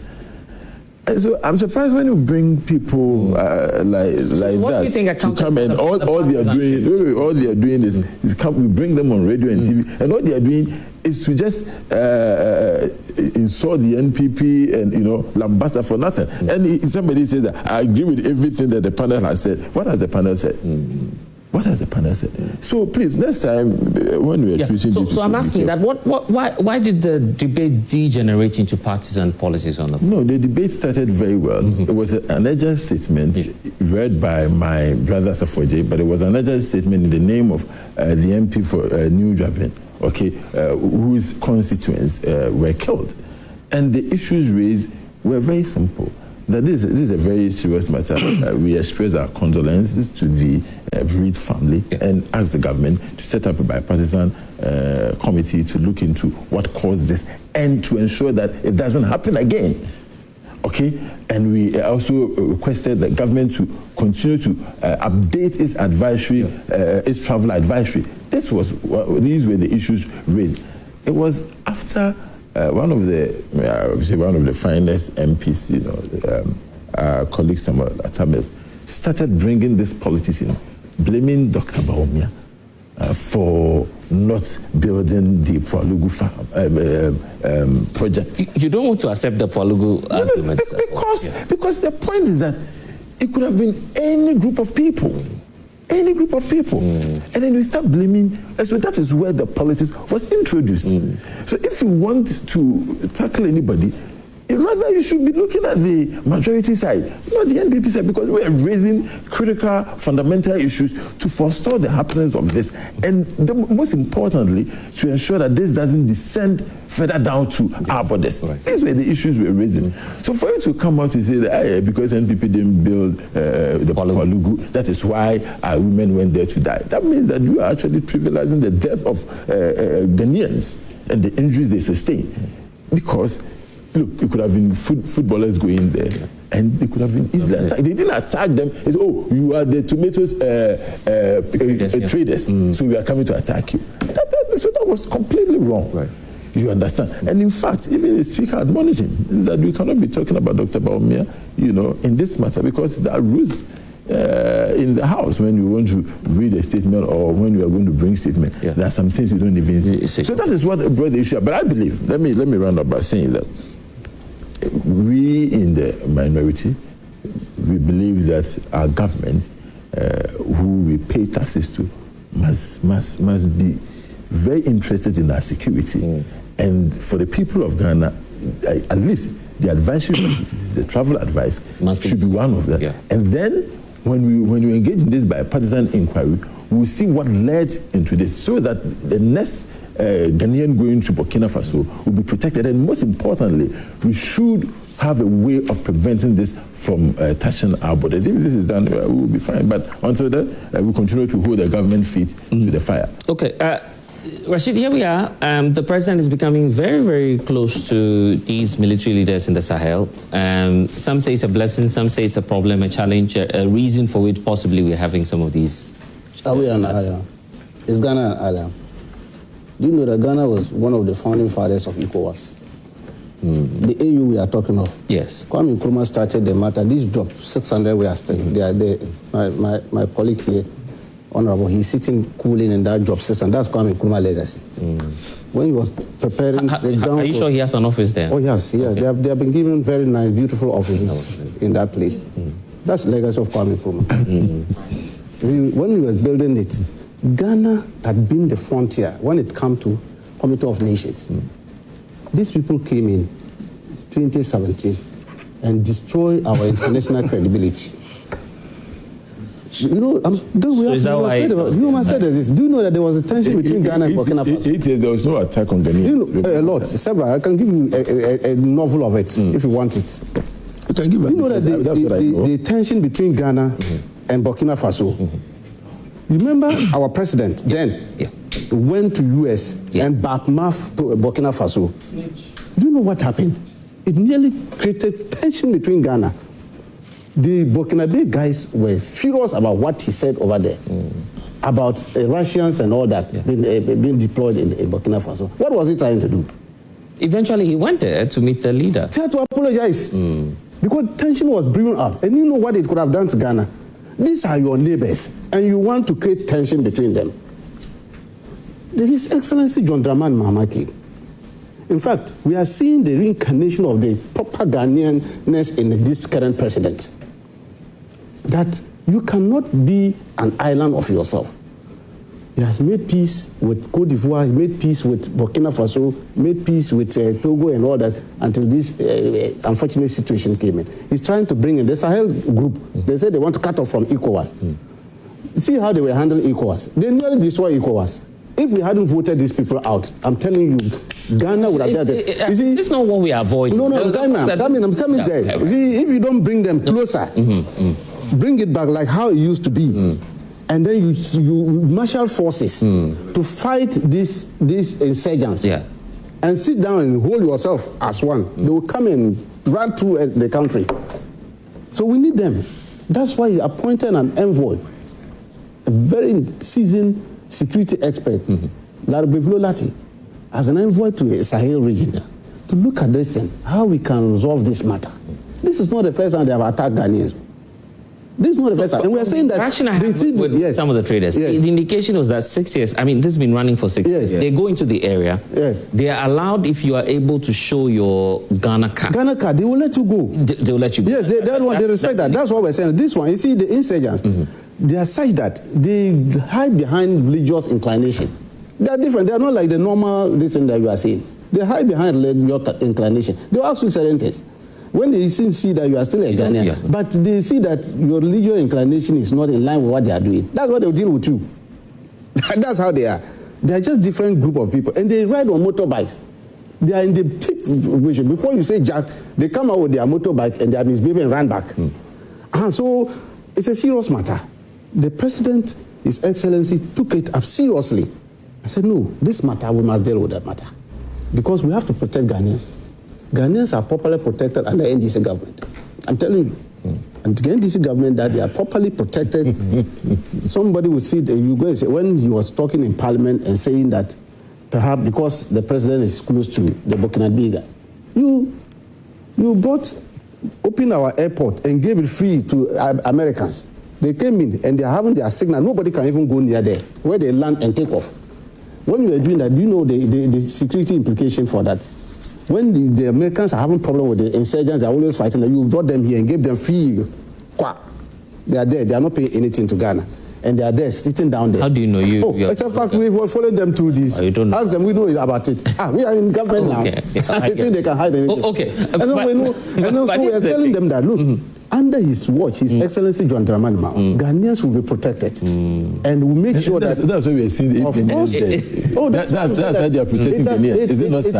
And so I'm surprised when you bring people like that to come, and all they are doing is come. We bring them on radio and TV, and all they are doing is to just insult the NPP and lambasta for nothing. And somebody says that I agree with everything that the panel has said. What has the panel said? What has the panel said? So please, next time when we are choosing this... So I'm asking that, why did the debate degenerate into partisan politics on the floor? No, the debate started very well. It was an urgent statement read by my brother Safoje, but it was an urgent statement in the name of the MP for New Japan, whose constituents were killed. And the issues raised were very simple. That this is a very serious matter. We express our condolences to the bereaved family and ask the government to set up a bipartisan committee to look into what caused this and to ensure that it doesn't happen again. Okay, and we also requested the government to continue to update its advisory, its travel advisory. These were the issues raised. It was after one of the finest MPs, our colleague Samuel Atames, started bringing this politics in, blaming Dr. Bawumia for not building the Palugu project. You don't want to accept the Palugu argument? Because the point is that it could have been any group of people. Any group of people. And then we start blaming, and so that is where the politics was introduced. So if you want to tackle anybody, rather you should be looking at the majority side, not the NPP side, because we are raising critical, fundamental issues to forestall the happenings of this. And most importantly, to ensure that this doesn't descend further down to our borders. Right. These were the issues we were raising. So for you to come out and say that because NPP didn't build the Palugu, that is why our women went there to die. That means that you are actually trivializing the death of Ghanaians and the injuries they sustained. Because look, it could have been footballers going there, and it could have been easily attacked. They didn't attack them. It's, you are the tomatoes traders, so we are coming to attack you. So that was completely wrong. Right. You understand? And in fact, even the speaker admonished him that we cannot be talking about Dr. Bawumia, in this matter, because there are rules in the house when you want to read a statement or when you are going to bring statement. Yeah. There are some things you don't even see. So that is what brought the issue up. But I believe, let me round up by saying that we in the minority, we believe that our government, who we pay taxes to, must be very interested in our security. And for the people of Ghana, at least the advisory, the travel advice should be one of them. Yeah. And then when we engage in this bipartisan inquiry, we'll see what led into this, so that the next Ghanaian going to Burkina Faso will be protected. And most importantly, we should have a way of preventing this from touching our borders. If this is done, we will be fine. But until then, we'll continue to hold the government feet to the fire. Okay. Rashid, here we are. The president is becoming very, very close to these military leaders in the Sahel. Some say it's a blessing, some say it's a problem, a challenge, a reason for which possibly we're having some of these. Are we an island? Is Ghana an island? Do you know that Ghana was one of the founding fathers of ECOWAS? The AU we are talking of. Yes. Kwame Nkrumah started the matter. This job, 600 we are still. They are there. My colleague here, Honorable, he's sitting cooling in that job system. That's Kwame Nkrumah legacy. When he was preparing the ground. Are you sure he has an office there? Oh, yes. Okay. They have been given very nice, beautiful offices in that place. That's the legacy of Kwame Nkrumah. You see, when he was building it, Ghana had been the frontier when it came to Committee of Nations. These people came in 2017 and destroyed our international credibility. You know, do you know that there was a tension between Ghana and Burkina Faso? There was no attack on Ghana. A lot, several. I can give you a novel of it if you want it. You can give it. You know that the tension between Ghana and Burkina Faso. Remember our president then went to US and badmouthed Burkina Faso. Do you know what happened? It nearly created tension between Ghana. The Burkinabe guys were furious about what he said over there, about Russians and all that being deployed in Burkina Faso. What was he trying to do? Eventually, he went there to meet the leader. He had to apologize because tension was brewing up. And you know what it could have done to Ghana? These are your neighbors, and you want to create tension between them. His Excellency John Dramani Mahama came. In fact, we are seeing the reincarnation of the proper Ghanaianness in this current president. That you cannot be an island of yourself. He has made peace with Côte d'Ivoire, he made peace with Burkina Faso, made peace with Togo and all that until this unfortunate situation came in. He's trying to bring in the Sahel group. They said they want to cut off from ECOWAS. See how they were handling ECOWAS. They nearly destroyed ECOWAS. If we hadn't voted these people out, I'm telling you, Ghana would have done it. This is not what we are avoiding. No, Ghana, I'm coming there. See, if you don't bring them closer, bring it back like how it used to be, and then you marshal forces to fight these insurgents, and sit down and hold yourself as one. They will come and run through the country. So we need them. That's why he appointed an envoy, a very seasoned security expert, Larabevlo Lati, as an envoy to the Sahel region, to look at this and how we can resolve this matter. This is not the first time they have attacked Ghanaians. This is not the first time. And we are saying that with some of the traders, the indication was that 6 years, I mean, this has been running for 6 years. They go into the area. They are allowed, if you are able to show your Ghana card. Ghana card, they will let you go. They will let you go. Yes, they respect that. That's what we're saying. This one, you see, the insurgents, they are such that they hide behind religious inclination. They are different. They are not like the normal this thing that you are seeing. They hide behind religious inclination. They will ask you certain things. When they see that you are still a Ghanaian, but they see that your religious inclination is not in line with what they are doing, that's what they'll deal with you. That's how they are. They are just different group of people, and they ride on motorbikes. They are in the tip situation. Before you say jack, they come out with their motorbike and they are misbehaving and run back. So it's a serious matter. The President, His Excellency, took it up seriously. I said, no, this matter, we must deal with that matter. Because we have to protect Ghanaians. Ghanaians are properly protected under NDC government. I'm telling you. And the NDC government, that they are properly protected. Somebody will see, you go and say, when he was talking in Parliament and saying that perhaps because the President is close to the Burkina Faso guy, you opened our airport and gave it free to Americans. They came in and they are having their signal. Nobody can even go near there, where they land and take off. When you are doing that, do you know the security implication for that? When the Americans are having problem with the insurgents, they are always fighting. You brought them here and gave them free. They are there. They are not paying anything to Ghana. And they are there, sitting down there. How do you know you? It's a fact. We will follow them through this. You don't know. Ask them. We know about it. We are in government now. I think they can hide anything. And then we know. And so we are telling them that, look, under his watch, His Excellency John Dramani Mahama, Ghanaians will be protected. And we make sure that... That's what we are seeing. Of course. That's how they are protecting Ghanaians. Is it not sad?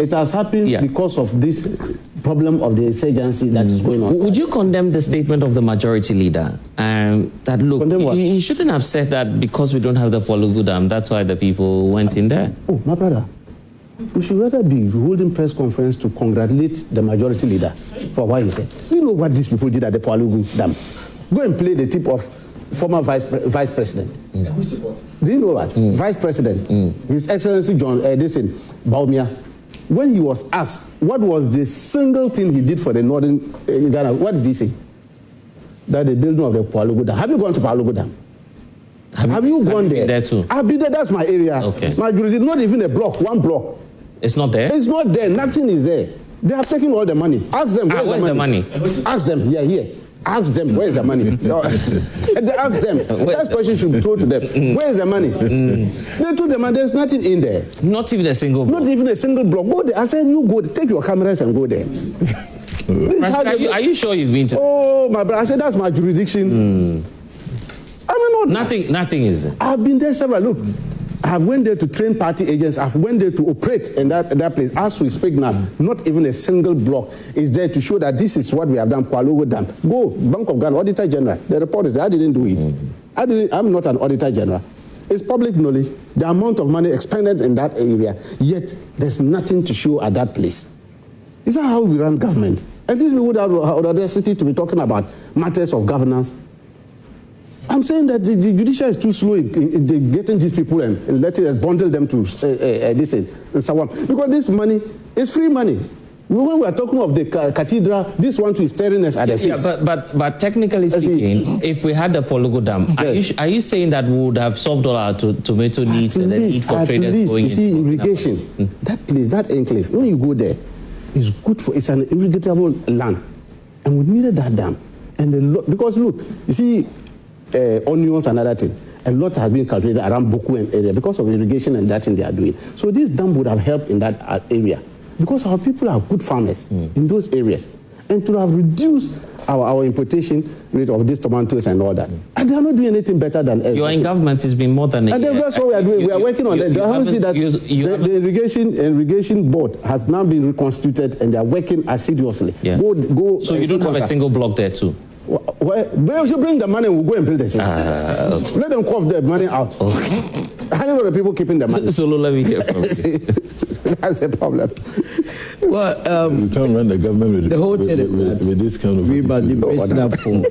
It has happened because of this problem of the insurgency that is going on. Would you condemn the statement of the majority leader? That, look, he shouldn't have said that because we don't have the Polugu Dam, that's why the people went in there. Oh, my brother. We should rather be holding press conference to congratulate the majority leader for what he said. You know what these people did at the Polugu Dam? Go and play the tip of former vice president. Who supports? Do you know what? Vice President, His Excellency John Baumia, when he was asked what was the single thing he did for the northern Ghana, what did he say? That the building of the Polugu Dam. Have you gone to Polugu Dam? Have you gone there? There too? I've been there. That's my area. Okay. My jurisdiction, not even a block, one block. It's not there? It's not there. Nothing is there. They have taken all the money. Ask them, where's the money? Ask them, here. Ask them, where's the money? Ask them. That question should be told to them. Where's the money? They told them, and there's nothing in there. Not even a single block? Not even a single block. Go there. I said, you go, take your cameras and go there. Are you sure you've been to? Oh, my brother. I said, that's my jurisdiction. I mean, nothing is there. I've been there several. Look, I've went there to train party agents. I've went there to operate in that place. As we speak now, not even a single block is there to show that this is what we have done. Polugu Dam. Go, Bank of Ghana, Auditor General. The report is, I didn't do it. I'm not an Auditor General. It's public knowledge, the amount of money expended in that area, yet there's nothing to show at that place. Is that how we run government? And these people would have audacity to be talking about matters of governance. I'm saying that the judiciary is too slow in getting these people and letting us bundle them to this and so on. Because this money is free money. When we are talking of the cathedral, this one too is staring us at the face. Yeah, but technically speaking, if we had the Polugu Dam, are you saying that we would have solved all our tomato needs and the need for traders going? You see, irrigation, that place, that enclave, when you go there, it's good for, it's an irrigatable land. And we needed that dam. And because look, you see, onions and other thing. A lot has been cultivated around Boku and area because of irrigation and that thing they are doing. So this dam would have helped in that area because our people are good farmers in those areas. And to have reduced our importation rate of these tomatoes and all that. And they are not doing anything better than us. You are in government, it's been more than a year. And that's what we are doing. We are working on that. I see that the irrigation board has now been reconstituted and they are working assiduously. Yeah. So you don't have a single block there too? They should bring the money, we'll go and build the church. Okay. Let them cough the money out. Okay. I don't know the people keeping the money. So let me hear from you. That's a problem. Well, we can't run the government with, the whole thing is with this kind of... We must be bracing up for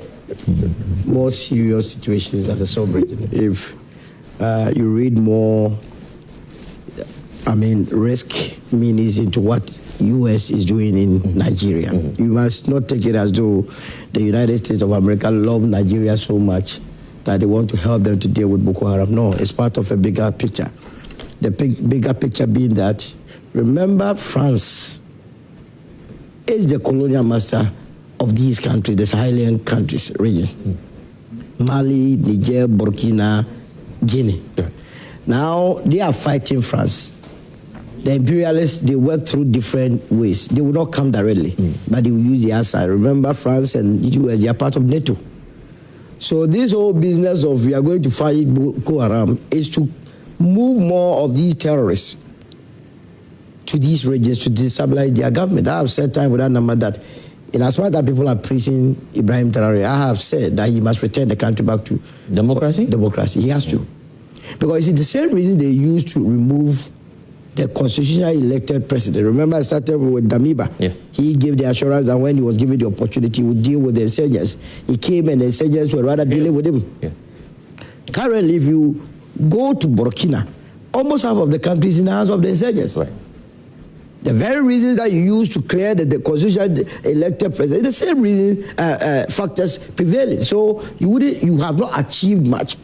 more serious situations as a sovereign. If you read more, risk meanings into what U.S. is doing in Nigeria. You must not take it as though the United States of America love Nigeria so much that they want to help them to deal with Boko Haram. No, it's part of a bigger picture. The bigger picture being that, remember, France is the colonial master of these countries, the Sahelian countries, region. Mali, Niger, Burkina, Guinea. Now, they are fighting France. The imperialists, they work through different ways. They will not come directly, but they will use the outside. Remember, France and the US, they are part of NATO. So this whole business of we are going to fight Boko Haram is to move more of these terrorists to these regions to destabilize their government. I have said time without number that in as far as people are praising Ibrahim Traoré, I have said that he must return the country back to democracy. Democracy, he has to. Because it's the same reason they used to remove the constitutionally elected president. Remember, I started with Damiba. Yeah. He gave the assurance that when he was given the opportunity, he would deal with the insurgents. He came and the insurgents were rather dealing with him. Yeah. Currently, if you go to Burkina, almost half of the country is in the hands of the insurgents. Right. The very reasons that you use to clear the constitutionally elected president, the same reason factors prevailing. So you have not achieved much.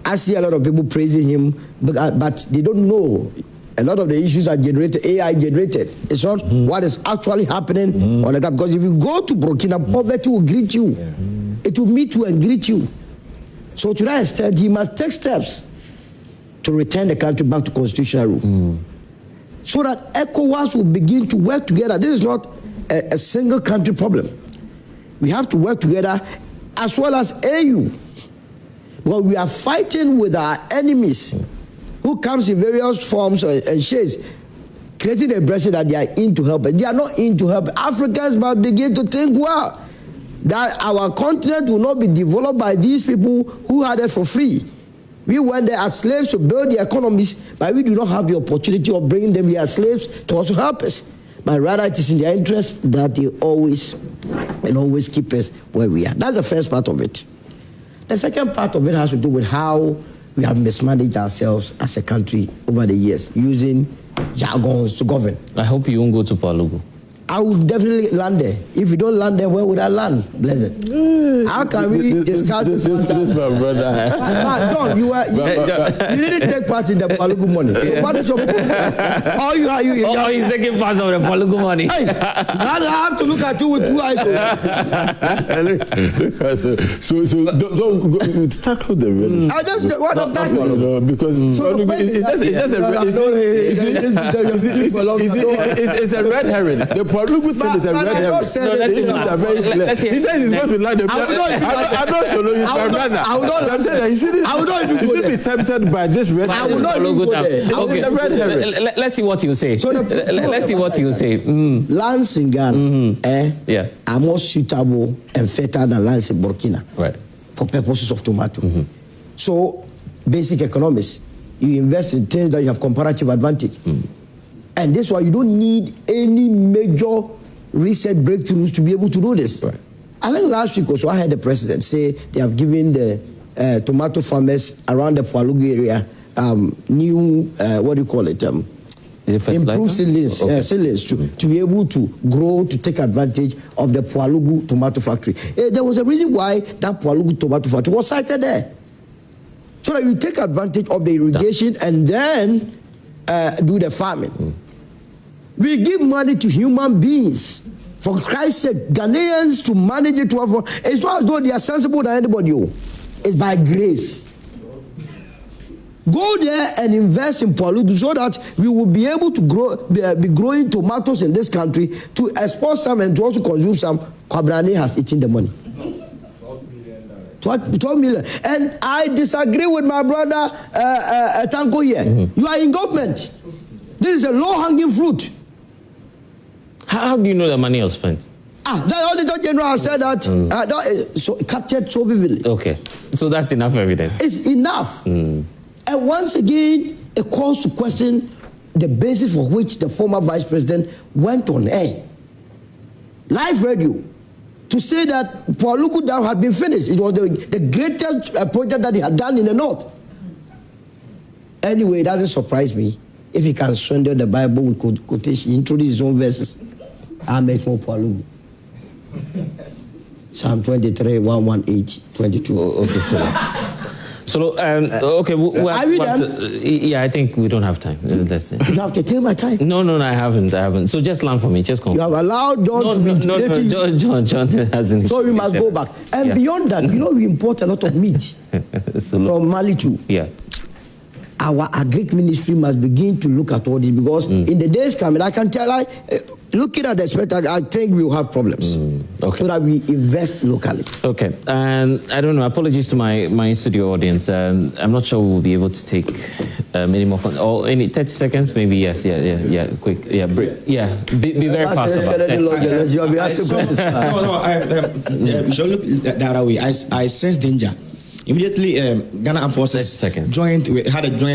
I see a lot of people praising him, but they don't know. A lot of the issues are generated, AI generated. It's not what is actually happening on the ground. Because if you go to Burkina, poverty will greet you. It will meet you and greet you. So to that extent, he must take steps to return the country back to constitutional rule. So that ECOWAS will begin to work together. This is not a single country problem. We have to work together as well as AU. Because we are fighting with our enemies who comes in various forms and shades, creating a impression that they are in to help. They are not in to help. Africans must begin to think, well, that our continent will not be developed by these people who had it for free. We went there as slaves to build the economies, but we do not have the opportunity of bringing them here as slaves to also help us. But rather, it is in their interest that they always keep us where we are. That's the first part of it. The second part of it has to do with how we have mismanaged ourselves as a country over the years, using jargons to govern. I hope you won't go to Palugu. I will definitely land there. If you don't land there, where would I land? Blessed. How can we discuss this? This my brother. John, you didn't take part in the Palugu money. What is your Oh, he's taking part of the Palugu money. Hey, I have to look at you with two eyes. So don't tackle the real. I just what I'm tackling. No, because it's a red herring. The Palugu thing is a red herring. He says he's going to land the I'm not solo, he's my brother. I'm saying that he shouldn't be tempted by this red herring. I will not even go there. Okay. Let's see what he'll say. Let's see what he'll say. Lands in Ghana are more suitable and fertile than lands in Burkina for purposes of tomato. So, basic economics, you invest in things that you have comparative advantage. And that's why you don't need any major research breakthroughs to be able to do this. I think last week also I heard the president say they have given the tomato farmers around the Palugu area new, improved seedlings to be able to grow, to take advantage of the Palugu tomato factory. There was a reason why that Palugu tomato factory was sited there. So that you take advantage of the irrigation and then do the farming. We give money to human beings. For Christ's sake, Ghanaians to manage it. It's not as though they are sensible than anybody. It's by grace. Go there and invest in Palugu so that we will be able to be growing tomatoes in this country to export some and to also consume some. Kwabrani has eaten the money. $12 million. And I disagree with my brother Tanko here. You are in government. This is a low-hanging fruit. How do you know the money was spent? The Auditor General has said that. So captured so vividly. Okay, so that's enough evidence. It's enough. And once again, it calls to question the basis for which the former vice president went on air, live radio, to say that Owusu Dam had been finished. It was the greatest project that he had done in the north. Anyway, it doesn't surprise me if he can swindle the Bible with quotation, introduce his own verses. I make more Owusu. Psalm 23, 118, 22. Okay, so okay, yeah, I think we don't have time. That's it. You have to take my time. No, I haven't. So just learn from me. Just come. You have allowed John to be John hasn't. So we must go back. And beyond that, we import a lot of meat from Mali too. Yeah. Our agric ministry must begin to look at all this, because in the days coming, I can tell looking at the spectacle, I think we will have problems. Okay. So that we invest locally. Okay. And I don't know, apologies to my studio audience. I'm not sure we'll be able to take many more, or any 30 seconds, maybe. Yes, yeah, quick. Yeah, be very fast about it. We should look that way. I sense danger. Immediately, Ghana Armed Forces had a joint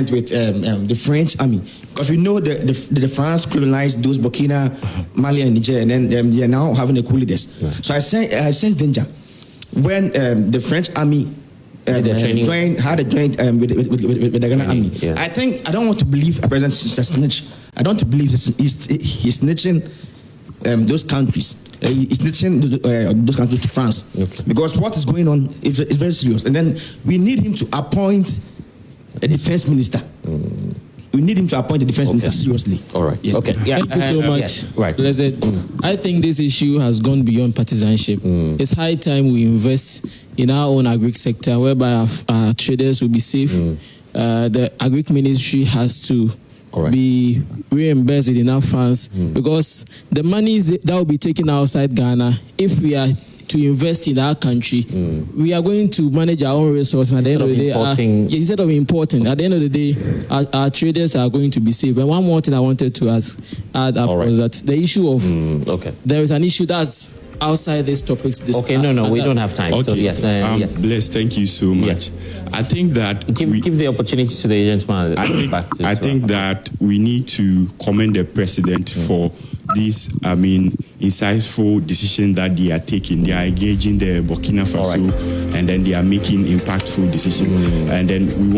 with the French army, because we know the France criminalized those Burkina, Mali, and Niger, and then they are now having a coup leaders. Right. So I sense danger when the French army had a joint with the Ghana army. Yeah. I don't want to believe a president is a snitch. I don't believe he's snitching those countries. It's snitching those countries to France. Okay. Because what is going on is very serious. And then we need him to appoint a defense minister. We need him to appoint a defense minister, seriously. All right. Yeah. Okay. Yeah. Thank you so much. Yes. Right. Blessed. I think this issue has gone beyond partisanship. It's high time we invest in our own agric sector, whereby our traders will be safe. The agric ministry has to be reimbursed with enough funds, because the money that will be taken outside Ghana, if we are to invest in our country, we are going to manage our own resources. At the end of the day, instead of importing, at the end of the day, our traders are going to be safe. And one more thing I wanted to add was that the issue of there is an issue that's outside these topics. We don't have time. Okay. So yes, Bless, thank you so much. I think that give the opportunity to the gentleman. I think that we need to commend the president for this, insightful decision that they are taking. They are engaging the Burkina Faso, and then they are making impactful decisions. And then we want